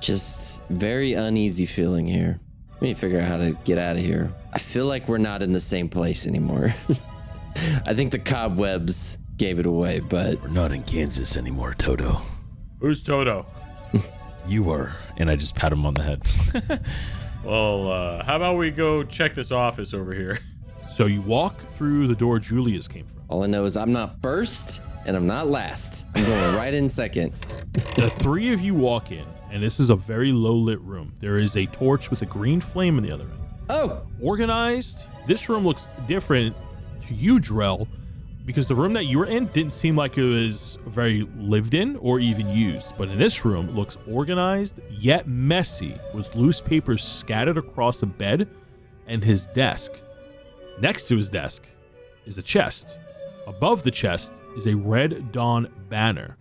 Just very uneasy feeling here. We need to figure out how to get out of here. I feel like we're not in the same place anymore. I think the cobwebs gave it away, but We're not in Kansas anymore, Toto. Who's Toto? You are. And I just pat him on the head. Well, how about we go check this office over here? So you walk through the door Julius came from. all I know is I'm not first and I'm not last. I'm going right in second. The three of you walk in, and this is a very low lit room. There is a torch with a green flame on the other end. Oh, Organized. This room looks different to you, Drell, because the room that you were in didn't seem like it was very lived in or even used. But in this room, it looks organized yet messy, with loose papers scattered across the bed and his desk. Next to his desk is a chest. Above the chest is a Red Dawn banner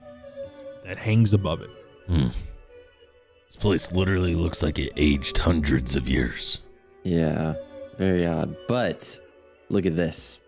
that hangs above it. This place literally looks like it aged hundreds of years. yeah, very odd. But look at this.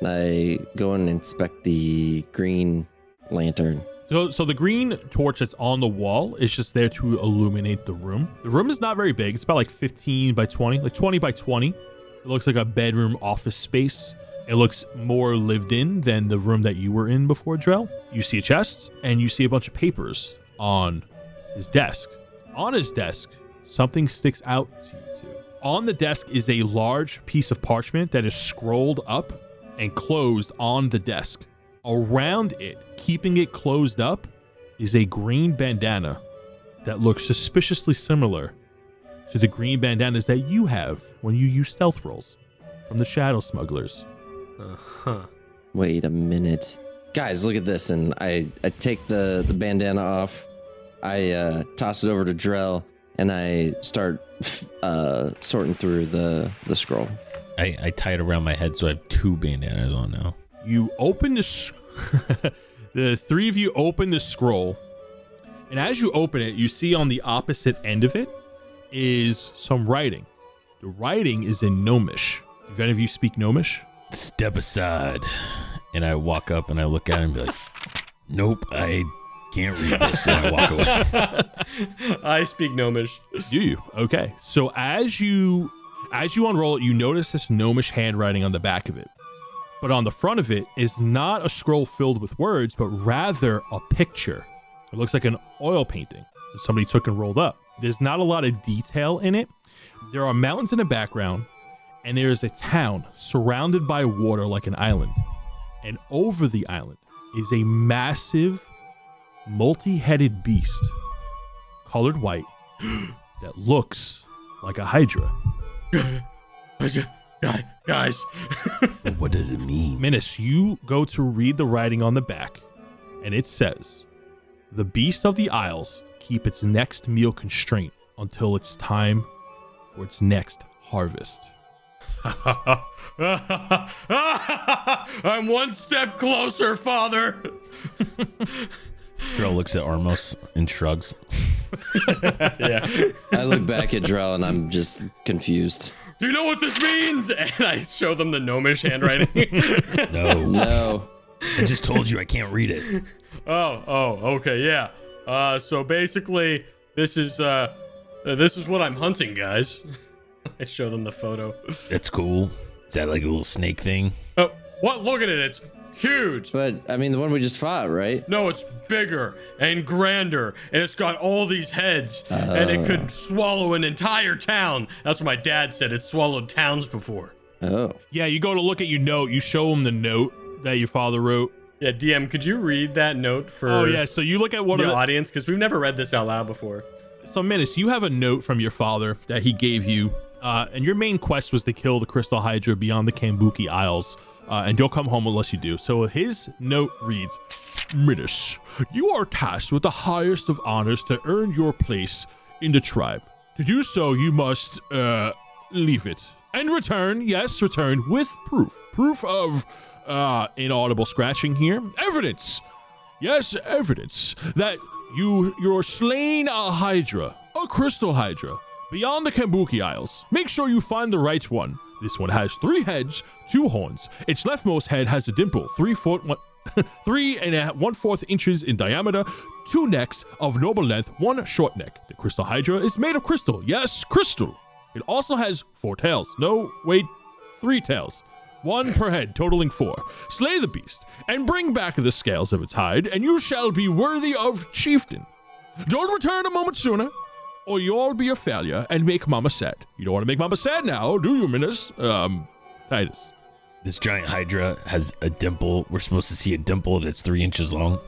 I go and inspect the green lantern. So the green torch that's on the wall is just there to illuminate the room. The room is not very big. It's about like 15 by 20, like 20 by 20. It looks like a bedroom office space. It looks more lived in than the room that you were in before, Drell. You see a chest and you see a bunch of papers on his desk. On his desk, something sticks out to you two. On the desk is a large piece of parchment that is scrolled up and closed on the desk. Around it, keeping it closed up, is a green bandana that looks suspiciously similar to the green bandanas that you have when you use stealth rolls from the Shadow Smugglers. Wait a minute. Guys, look at this. And I take the bandana off. I toss it over to Drell and I start sorting through the scroll. I tie it around my head so I have two bandanas on now. You open the three of you open the scroll, and as you open it, you see on the opposite end of it is some writing. The writing is in Gnomish. Do any of you speak Gnomish? Step aside. And I walk up and I look at it and be like, nope, I can't read this. And I walk away. I speak Gnomish. Do you? Okay. So as you unroll it, you notice this Gnomish handwriting on the back of it. But on the front of it is not a scroll filled with words, but rather a picture. It looks like an oil painting that somebody took and rolled up. There's not a lot of detail in it. There are mountains in the background, and there is a town surrounded by water like an island. And over the island is a massive, multi-headed beast, colored white, that looks like a hydra. Guys. What does it mean? Minnis, you go to read the writing on the back, and it says, "The beast of the Isles keep its next meal constraint until it's time for its next harvest." I'm one step closer, Father. Drell looks at Armos and shrugs. Yeah. I look back at Drell and I'm just confused. Do you know what this means? And I show them the Gnomish handwriting. No. I just told you I can't read it. Oh, okay, yeah. So basically, this is what I'm hunting, guys. I show them the photo. That's cool. Is that like a little snake thing? Oh, what? Look at it. It's huge. But, I mean, the one we just fought, right? No, it's bigger and grander, and it's got all these heads, and it could swallow an entire town. That's what my dad said. It swallowed towns before. Oh. Yeah, you go to look at your note. You show him the note that your father wrote. Yeah, DM, could you read that note for Oh, yeah. So you look at one of the the audience? Because we've never read this out loud before. So, Minnis, you have a note from your father that he gave you, and your main quest was to kill the Crystal Hydra beyond the Kambuki Isles, and don't come home unless you do. So his note reads, "Minnis, you are tasked with the highest of honors to earn your place in the tribe. To do so, you must, leave it. And return with proof. Proof of, inaudible scratching here. Evidence. Yes, evidence that you're slain a Hydra, a Crystal Hydra, beyond the Kambuki Isles. Make sure you find the right one. This one has 3 heads, 2 horns. Its leftmost head has a dimple, 3 1/4 inches in diameter, 2 necks of noble length, 1 short neck. The Crystal Hydra is made of crystal. Yes, crystal. It also has 4 tails. No, wait, 3 tails. 1 per head, totaling 4. Slay the beast, and bring back the scales of its hide, and you shall be worthy of chieftain. Don't return a moment sooner, or you'll be a failure and make Mama sad. You don't want to make Mama sad now, do you, Minnis? Titus. This giant hydra has a dimple. We're supposed to see a dimple that's 3 inches long.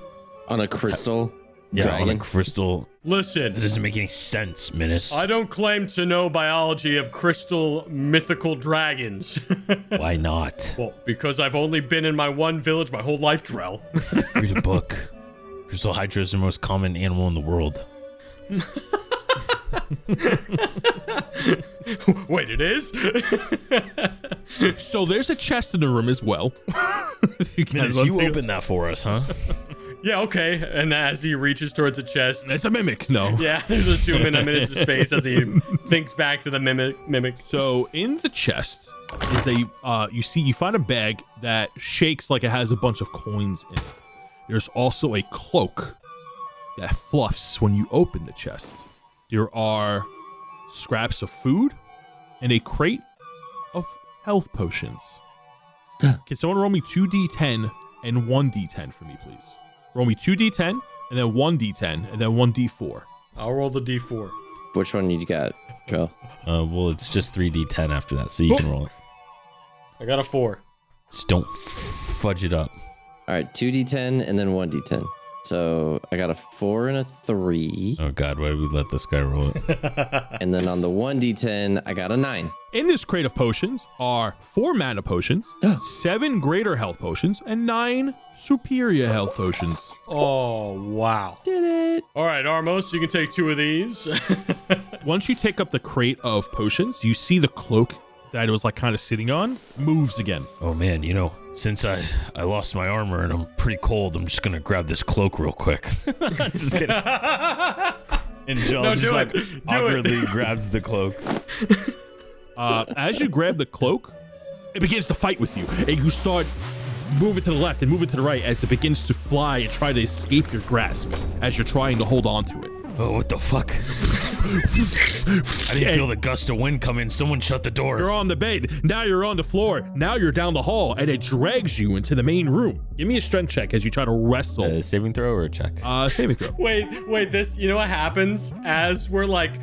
On a crystal On a dragon. crystal. Listen, That doesn't make any sense, Minnis. I don't claim to know biology of crystal mythical dragons. Why not? Well, because I've only been in my one village my whole life, Drell. Read a book. Crystal hydra is the most common animal in the world. Wait, it is? So there's a chest in the room as well. Minnis, you opened that for us, huh? Yeah, okay. And as he reaches towards the chest, It's a mimic, no. yeah, there's a zoom in on Minnis' face as he thinks back to the mimic. So in the chest is you find a bag that shakes like it has a bunch of coins in it. There's also a cloak that fluffs when you open the chest. There are scraps of food and a crate of health potions. Can someone roll me 2d10 and 1d10 for me, please? Roll me 2d10 and then 1d10 and then 1d4. I'll roll the d4. Which one you got, Drell? Well, it's just 3d10 after that, so you can roll it. I got a 4. Just don't fudge it up. All right, 2d10 and then 1d10. So I got a 4 and a 3. Oh God, why did we let this guy roll it? And then on the 1d10, I got a 9. In this crate of potions are 4 mana potions, 7 greater health potions, and 9 superior health potions. Oh, wow. Did it. All right, Armos, you can take 2 of these. Once you take up the crate of potions, you see the cloak that it was like kind of sitting on moves again. Oh man, since I lost my armor and I'm pretty cold, I'm just gonna grab this cloak real quick. Just kidding. And Joel No, just do like it. Do awkwardly grabs the cloak. As you grab the cloak, it begins to fight with you, and you start moving to the left and moving to the right as it begins to fly and try to escape your grasp as you're trying to hold on to it. Oh, what the fuck? I didn't feel the gust of wind come in. Someone shut the door. You're on the bed. Now you're on the floor. Now you're down the hall, and it drags you into the main room. Give me a strength check as you try to wrestle. Saving throw or a check? Saving throw. Wait, this, you know what happens as we're like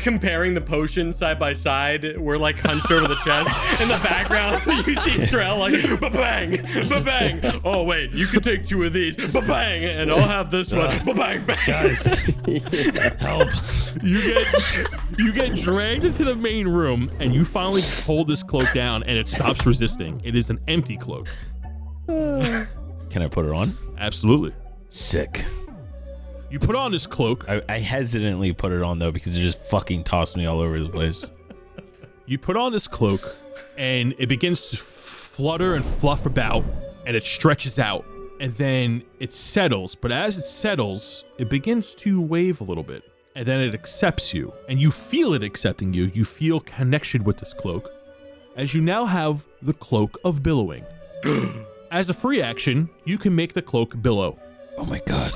comparing the potions side by side? We're like hunched over the chest. In the background, you see Drell like, ba-bang, ba-bang. Oh, wait, you can take 2 of these, ba-bang, and I'll have this one, ba-bang, bang. Guys, help. You get dragged into the main room, and you finally hold this cloak down, and it stops resisting. It is an empty cloak. Can I put it on? Absolutely. Sick. You put on this cloak. I hesitantly put it on though because it just fucking tossed me all over the place. You put on this cloak, and it begins to flutter and fluff about, and it stretches out, and then it settles. But as it settles, it begins to wave a little bit, and then it accepts you, and you feel it accepting you. You feel connection with this cloak, as you now have the Cloak of Billowing. As a free action, you can make the cloak billow. Oh my God.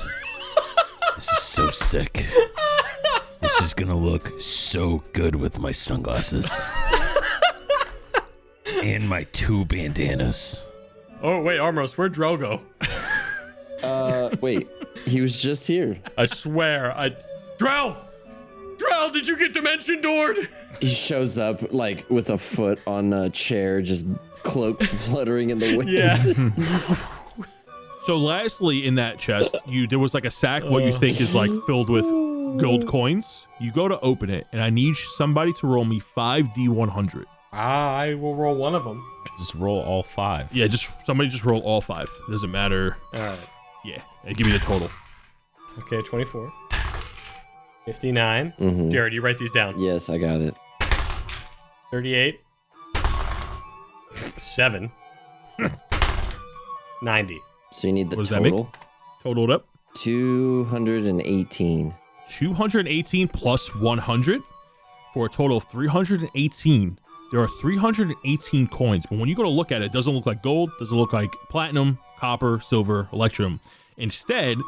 This is so sick. This is gonna look so good with my sunglasses. And my 2 bandanas. Oh, wait, Armos, where'd Drell go? Wait, he was just here. I swear, Drell, did you get dimension doored? He shows up like with a foot on a chair, just cloak fluttering in the wind. Yeah. So lastly, in that chest, there was like a sack, what you think is like filled with gold coins. You go to open it, and I need somebody to roll me 5d100. I will roll one of them. Just roll all 5. Yeah, somebody just roll all 5. Doesn't matter. All right. Yeah, and give me the total. Okay, 24. 59. Mhm. Jared, you write these down. Yes, I got it. 38. 7. 90. So you need the What does that make? total. Totaled up. 218. 218 plus 100 for a total of 318. There are 318 coins, but when you go to look at it, it doesn't look like gold, doesn't look like platinum, copper, silver, electrum. Instead,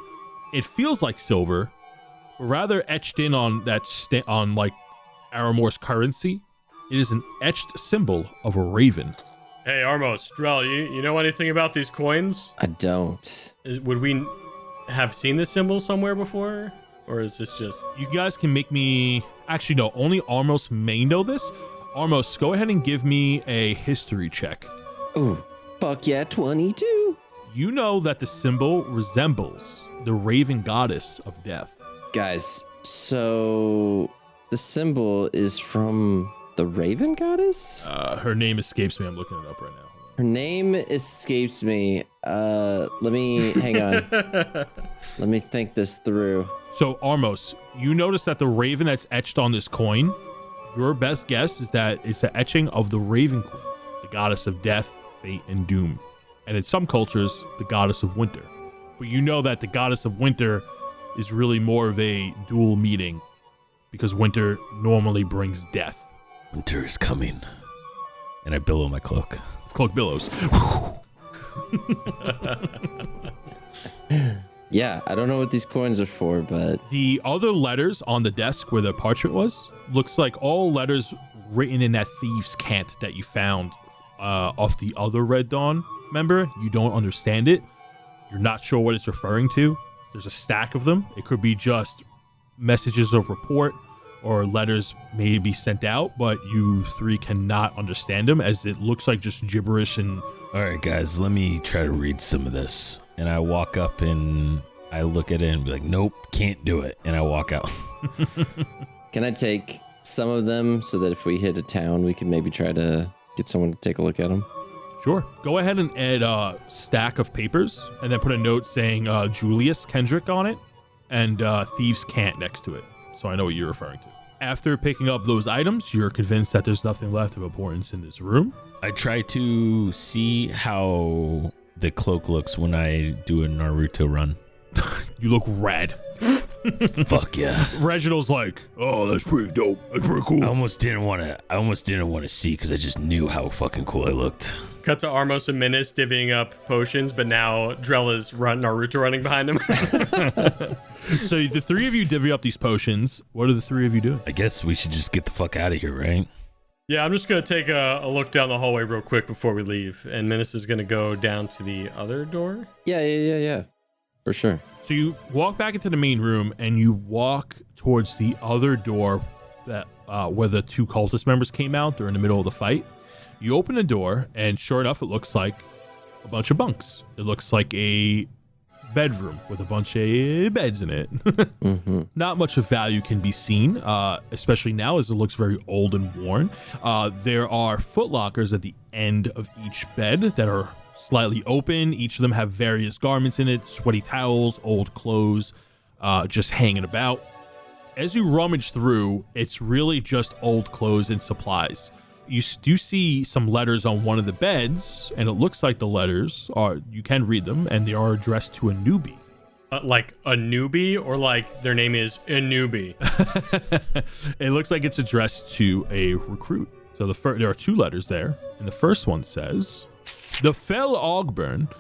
it feels like silver, but rather etched in on that on like Aramor's currency. It is an etched symbol of a raven. Hey, Armos, Drell, you know anything about these coins? I don't. Would we have seen this symbol somewhere before? Or is this just... You guys can make me... Actually, no. Only Armos may know this. Armos, go ahead and give me a history check. Ooh, fuck yeah, 22. You know that the symbol resembles the raven goddess of death. Guys, so the symbol is from the raven goddess? Her name escapes me. I'm looking it up right now. Her name escapes me. Let me hang on. Let me think this through. So, Armos, you notice that the raven that's etched on this coin, your best guess is that it's an etching of the Raven Queen, the goddess of death, fate, and doom. And in some cultures, the goddess of winter. But you know that the goddess of winter is really more of a dual meaning because winter normally brings death. Winter is coming. And I billow my cloak. It's cloak billows. Yeah, I don't know what these coins are for, but... The other letters on the desk where the parchment was, looks like all letters written in that thieves' cant that you found off the other Red Dawn member. You don't understand it. You're not sure what it's referring to. There's a stack of them. It could be just messages of report or letters may be sent out, but you three cannot understand them as it looks like just gibberish. And all right, guys, let me try to read some of this. And I walk up and I look at it and be like, nope, can't do it. And I walk out. Can I take some of them so that if we hit a town, we can maybe try to get someone to take a look at them? sure, go ahead and add a stack of papers and then put a note saying Julius Kendrick on it and Thieves Can't next to it. So I know what you're referring to. After picking up those items, you're convinced that there's nothing left of importance in this room. I try to see how the cloak looks when I do a Naruto run. You look rad. Fuck yeah. Reginald's like, oh, that's pretty dope. That's pretty cool. I almost didn't want to see because I just knew how fucking cool I looked. Cut to Armos and Minnis divvying up potions, but now Drell is Naruto running behind him. So the three of you divvy up these potions. What are the three of you doing? I guess we should just get the fuck out of here, right? Yeah, I'm just going to take a look down the hallway real quick before we leave. And Minnis is going to go down to the other door. Yeah. For sure. So you walk back into the main room and you walk towards the other door that where the two cultist members came out during the middle of the fight. You open the door and sure enough, it looks like a bunch of bunks. It looks like a bedroom with a bunch of beds in it. Mm-hmm. Not much of value can be seen, especially now as it looks very old and worn. There are footlockers at the end of each bed that are slightly open. Each of them have various garments in it, sweaty towels, old clothes, just hanging about. As you rummage through, it's really just old clothes and supplies. You do see some letters on one of the beds, and it looks like the letters are, you can read them, and they are addressed to a newbie. Like a newbie, or like their name is a newbie? It looks like it's addressed to a recruit. So there are two letters there, and the first one says, "The Fell Ogburn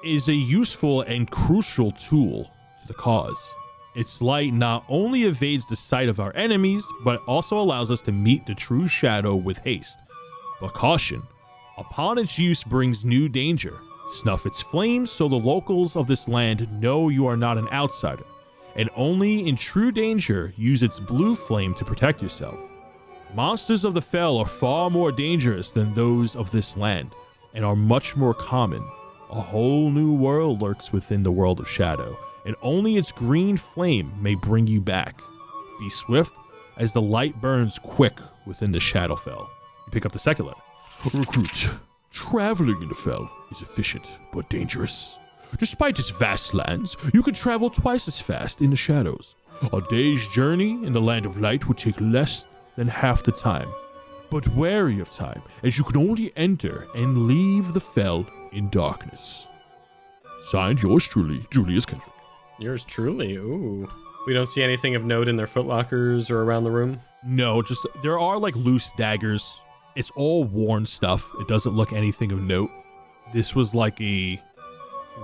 is a useful and crucial tool to the cause. Its light not only evades the sight of our enemies, but also allows us to meet the true shadow with haste. But caution, upon its use brings new danger. Snuff its flames so the locals of this land know you are not an outsider, and only in true danger use its blue flame to protect yourself. Monsters of the Fell are far more dangerous than those of this land, and are much more common. A whole new world lurks within the world of shadow, and only its green flame may bring you back. Be swift, as the light burns quick within the Shadowfell." You pick up the second letter. "Recruit, traveling in the Fell is efficient, but dangerous. Despite its vast lands, you can travel twice as fast in the shadows. A day's journey in the Land of Light would take less than half the time. But wary of time, as you can only enter and leave the Fell in darkness. Signed, yours truly, Julius Kendrick." Yours truly. Ooh. We don't see anything of note in their footlockers or around the room? No, just there are like loose daggers. It's all worn stuff. It doesn't look anything of note. This was like a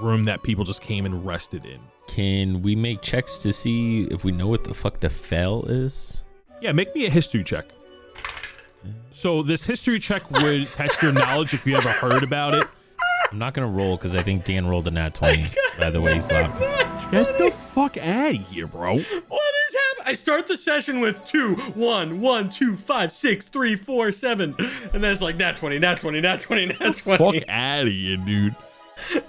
room that people just came and rested in. Can we make checks to see if we know what the fuck the Fell is? Yeah, make me a history check. So this history check would test your knowledge if you ever heard about it. I'm not going to roll because I think Dan rolled a nat 20 by the way he's laughing. Get the fuck out of here, bro. What is happening? I start the session with 2, 1, 1, 2, 5, 6, 3, 4, 7. And then it's like nat 20, nat 20, nat 20, nat 20. Fuck out of here, dude.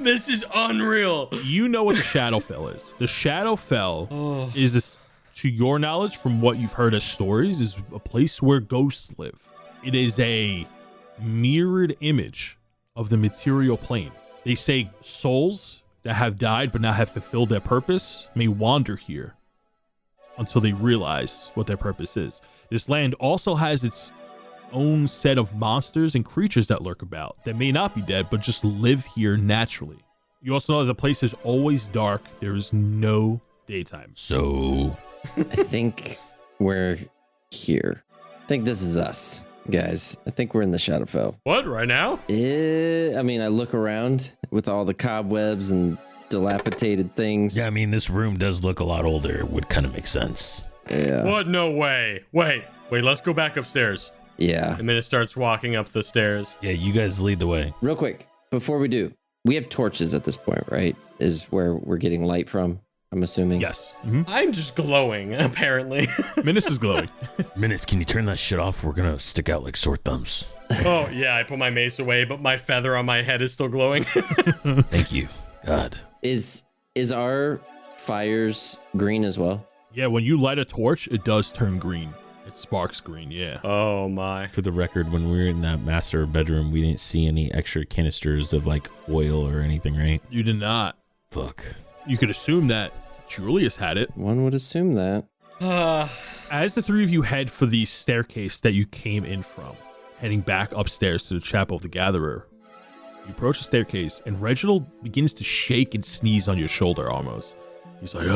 This is unreal. You know what the Shadowfell is. The Shadowfell is, this, to your knowledge, from what you've heard as stories, is a place where ghosts live. It is a mirrored image of the material plane. They say souls that have died but now have fulfilled their purpose may wander here until they realize what their purpose is. This land also has its own set of monsters and creatures that lurk about that may not be dead but just live here naturally. You also know that the place is always dark. There is no daytime. So I think we're here. I think this is us, guys. I think we're in the Shadowfell. What, right now? I mean, I look around with all the cobwebs and dilapidated things. yeah, I mean, this room does look a lot older. It would kind of make sense. Yeah. What? No way. Wait, let's go back upstairs. Yeah. And then it starts walking up the stairs. Yeah, you guys lead the way. Real quick, before we do, we have torches at this point, right? Is where we're getting light from, I'm assuming. Yes. I'm just glowing, apparently. Minnis is glowing. Minnis, can you turn that shit off? We're going to stick out like sore thumbs. Oh, yeah, I put my mace away, but my feather on my head is still glowing. Thank you. God. Is our fires green as well? Yeah, when you light a torch, it does turn green. It sparks green, yeah. Oh, my. For the record, when we were in that master bedroom, we didn't see any extra canisters of like oil or anything, right? You did not. Fuck. You could assume that Julius had it. One would assume that. As the three of you head for the staircase that you came in from, heading back upstairs to the Chapel of the Gatherer, you approach the staircase, and Reginald begins to shake and sneeze on your shoulder almost. He's like,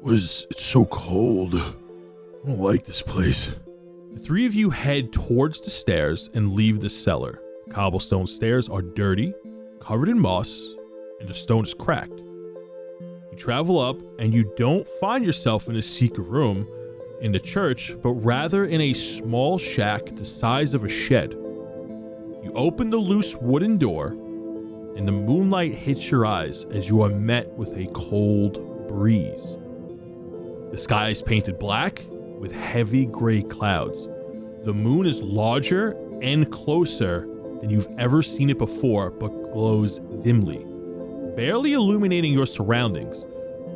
it's so cold. I don't like this place. The three of you head towards the stairs and leave the cellar. Cobblestone stairs are dirty, covered in moss, and the stone is cracked. You travel up, and you don't find yourself in a secret room in the church, but rather in a small shack the size of a shed. You open the loose wooden door, and the moonlight hits your eyes as you are met with a cold breeze. The sky is painted black with heavy gray clouds. The moon is larger and closer than you've ever seen it before, but glows dimly, barely illuminating your surroundings.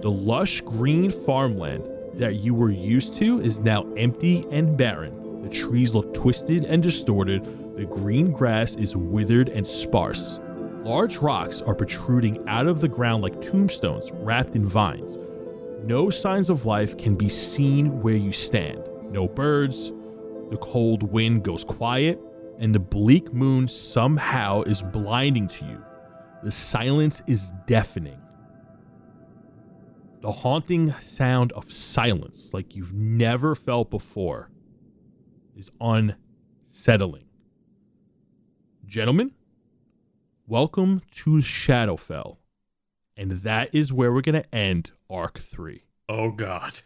The lush green farmland that you were used to is now empty and barren. The trees look twisted and distorted. The green grass is withered and sparse. Large rocks are protruding out of the ground like tombstones wrapped in vines. No signs of life can be seen where you stand. No birds. The cold wind goes quiet, and the bleak moon somehow is blinding to you. The silence is deafening. The haunting sound of silence, like you've never felt before, is unsettling. Gentlemen, welcome to Shadowfell. And that is where we're going to end Arc 3. Oh, God.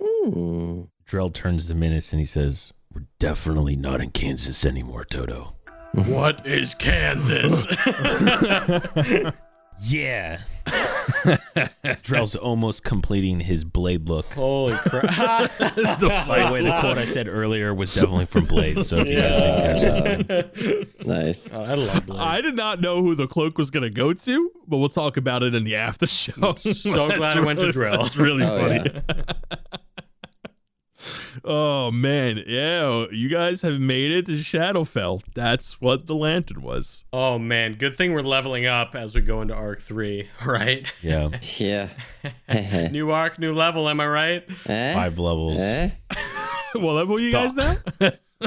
Drell turns to Minnis and he says, "We're definitely not in Kansas anymore, Toto." What is Kansas? Yeah. Drell's almost completing his Blade look. Holy crap. By the way, the quote I said earlier was definitely from Blade, so if you guys didn't catch that. Nice. Oh, I love Blade. I did not know who the cloak was going to go to, but we'll talk about it in the after show. So glad I went to Drell. That's really Oh, funny. yeah. Oh, man. Yeah, you guys have made it to Shadowfell. That's what the lantern was. Oh, man. Good thing we're leveling up as we go into Arc 3, right? Yeah. Yeah. New arc, new level, am I right? 5 levels. What level are you guys now?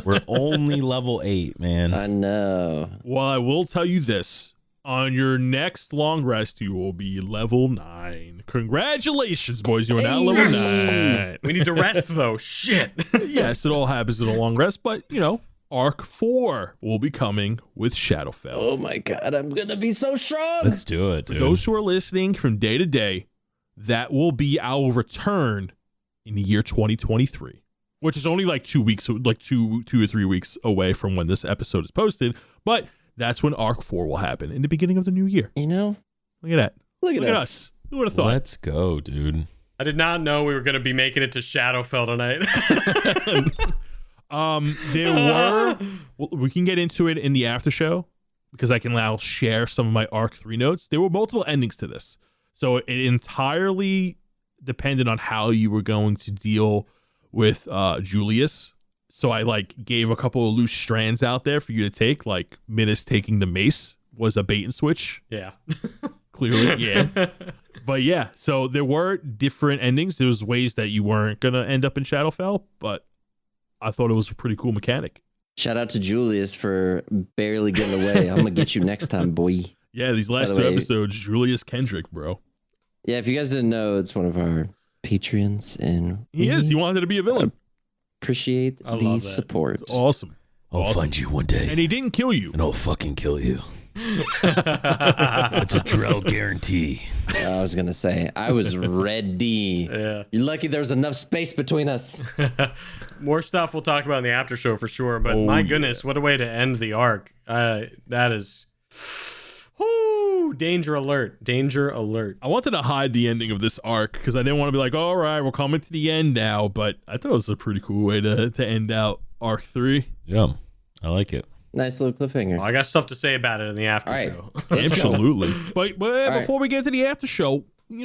We're only level 8, man. I know. Well, I will tell you this. On your next long rest, you will be level 9. Congratulations, boys. You are now level 9. We need to rest, though. Shit. Yes, it all happens in a long rest, but, you know, Arc 4 will be coming with Shadowfell. Oh my God, I'm going to be so strong. Let's do it, For dude. those who are listening from day to day, that will be our return in the year 2023. which is only like 2 weeks, like two or 3 weeks away from when this episode is posted. But that's when Arc 4 will happen in the beginning of the new year. You know, Look at that. look at us. Who would have thought? Let's go, dude. I did not know we were going to be making it to Shadowfell tonight. There were. We can get into it in the after show because I can now share some of my Arc 3 notes. There were multiple endings to this, so it entirely depended on how you were going to deal with Julius. So I like gave a couple of loose strands out there for you to take, like Minnis taking the mace was a bait and switch. Yeah. Clearly, yeah. But yeah, so there were different endings. There was ways that you weren't gonna end up in Shadowfell, but I thought it was a pretty cool mechanic. Shout out to Julius for barely getting away. I'm gonna get you next time, boy. Yeah, these last the two way- episodes, Julius Kendrick, bro. Yeah, if you guys didn't know, it's one of our Patreons, and He is. He wanted to be a villain. appreciate I the love that. support. It's awesome. I'll Awesome. find you one day, And he didn't kill you. and I'll fucking kill you. That's a Drell guarantee. I was gonna say I was ready. Yeah. You're lucky there was enough space between us. More stuff we'll talk about in the after show for sure. But Oh, my yeah. goodness, what a way to end the arc. That is. Whoo, danger alert. Danger alert. I wanted to hide the ending of this arc because I didn't want to be like, all right, we're coming to the end now. But I thought it was a pretty cool way to end out Arc 3. Yeah, I like it. Nice little cliffhanger. Well, I got stuff to say about it in the after All right. show. Let's go. Absolutely. But right. before we get to the after show, we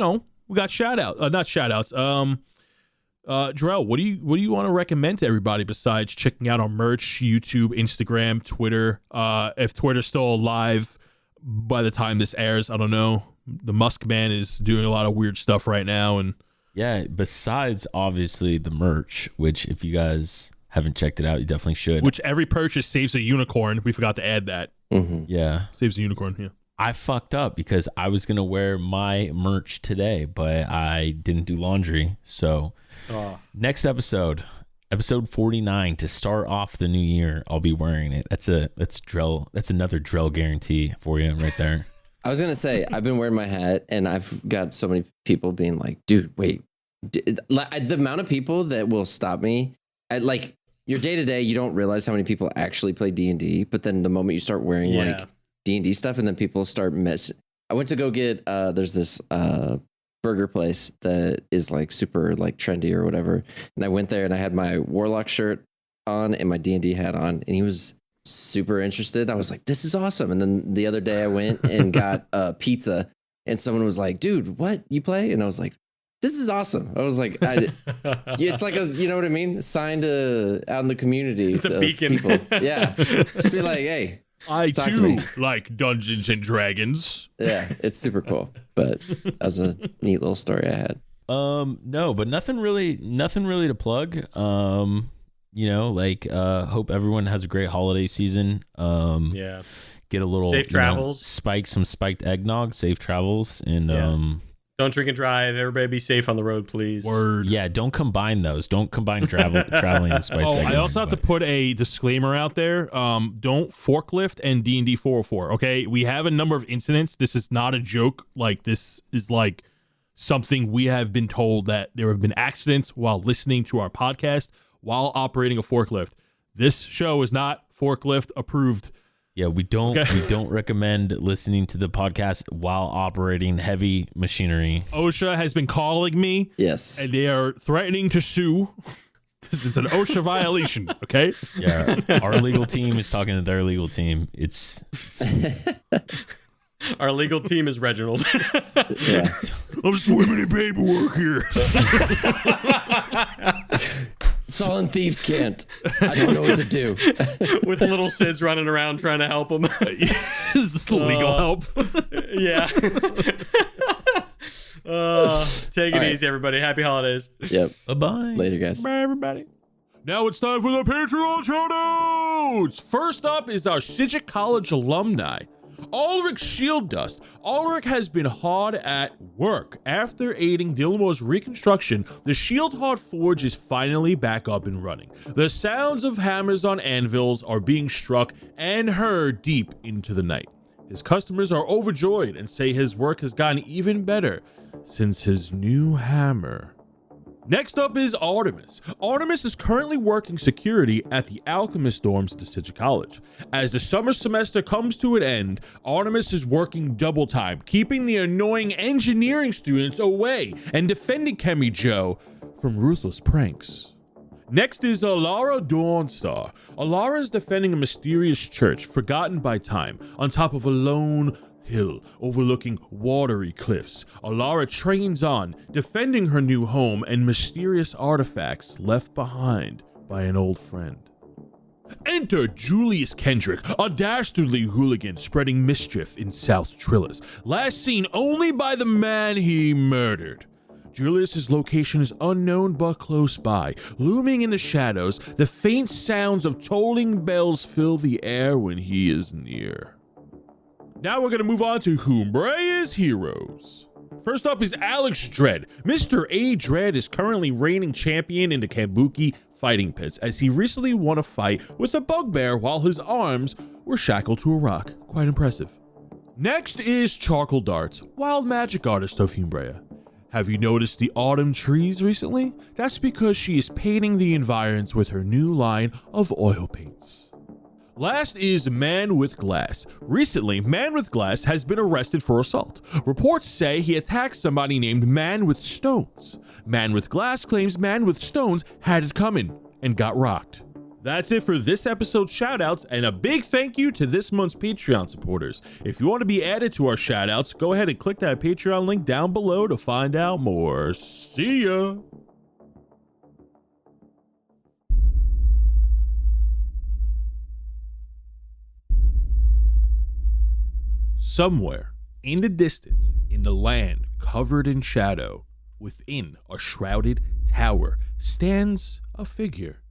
got shout out. Not shout outs. Drell, what do you want to recommend to everybody besides checking out our merch, YouTube, Instagram, Twitter? If Twitter's still alive by the time this airs, I don't know. The Musk Man is doing a lot of weird stuff right now, and Yeah, besides obviously the merch, which if you guys haven't checked it out, you definitely should. which every purchase saves a unicorn. We forgot to add that. Yeah. Saves a unicorn. Yeah. I fucked up because I was going to wear my merch today, but I didn't do laundry. So next episode 49, to start off the new year, I'll be wearing it. That's Drell. That's another Drell guarantee for you right there. I was gonna say I've been wearing my hat, and I've got so many people being like, "Dude, wait!" The amount of people that will stop me, like your day to day, you don't realize how many people actually play D&D. But then the moment you start wearing Yeah. like D&D stuff, and then people start I went to go get there's this burger place that is like super like trendy or whatever, and I went there and I had my Warlock shirt on and my D&D hat on, and he was super interested. I was like, this is awesome. And then the other day I went and got pizza, and someone was like, dude, what, you play? And I was like, this is awesome. I was like, it's like you know what I mean? Signed out in the community. It's a to beacon. People. Yeah. Just be like, hey, I Talk to too me. like Dungeons and Dragons. yeah, it's super cool. But that was a neat little story I had. No, but nothing really to plug. Hope everyone has a great holiday season. Yeah. Get a little Safe travels. Some spiked eggnog, safe travels, and Yeah. Don't drink and drive. Everybody be safe on the road, please. Word. yeah, don't combine those. Don't combine traveling and spiced eggnog. I also have to put a disclaimer out there. Don't forklift and DND404. Okay, we have a number of incidents. This is not a joke. Like, this is like something we have been told that there have been accidents while listening to our podcast while operating a forklift. This show is not forklift approved. Yeah, we don't recommend listening to the podcast while operating heavy machinery. OSHA has been calling me, Yes. and they are threatening to sue because it's an OSHA violation. Okay. Yeah, our legal team is talking to their legal team. It's Our legal team is Reginald. Yeah. I'm swimming in paperwork here. It's all in Thieves' Cant. I don't know what to do. With little Sid's running around trying to help him. This is legal help. Yeah. Take it All right. easy, everybody. Happy holidays. Yep. bye-bye. Later, guys. Bye, everybody. Now it's time for the Patreon shoutouts. First up is our Sidgwick College alumni, Ulrich Shieldust. Ulrich has been hard at work. After aiding Dillmore's reconstruction, the Shieldheart Forge is finally back up and running. The sounds of hammers on anvils are being struck and heard deep into the night. His customers are overjoyed and say his work has gotten even better since his new hammer Next up is Artemis. Artemis is currently working security at the Alchemist dorms at the Sigil College. As the summer semester comes to an end, Artemis is working double time, keeping the annoying engineering students away and defending Chemi Joe from ruthless pranks. Next is Alara Dawnstar. Alara is defending a mysterious church forgotten by time on top of a lone hill overlooking watery cliffs. Alara trains on, defending her new home and mysterious artifacts left behind by an old friend. Enter Julius Kendrick, a dastardly hooligan spreading mischief in South Trillis, last seen only by the man he murdered. Julius's location is unknown but close by. Looming in the shadows, the faint sounds of tolling bells fill the air when he is near. Now we're going to move on to Humbrea's heroes. First up is Alex Dredd. Mr. A. Dredd is currently reigning champion in the Kabuki fighting pits, as he recently won a fight with a bugbear while his arms were shackled to a rock. Quite impressive. Next is Charcoal Darts, wild magic artist of Humbrea. Have you noticed the autumn trees recently? That's because she is painting the environs with her new line of oil paints. Last is Man with Glass. Recently, Man with Glass has been arrested for assault. Reports say he attacked somebody named Man with Stones. Man with Glass claims Man with Stones had it coming and got rocked. That's it for this episode's shoutouts, and a big thank you to this month's Patreon supporters. If you want to be added to our shoutouts, go ahead and click that Patreon link down below to find out more. See ya! Somewhere in the distance, in the land covered in shadow, within a shrouded tower, stands a figure,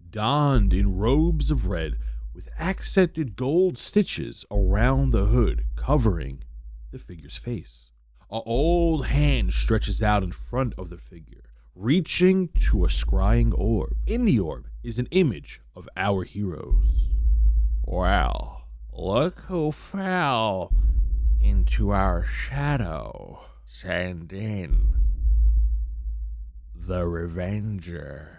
donned in robes of red, with accented gold stitches around the hood, covering the figure's face. An old hand stretches out in front of the figure, reaching to a scrying orb. In the orb is an image of our heroes. Wow, look who fell into our shadow. Send in the Revenger.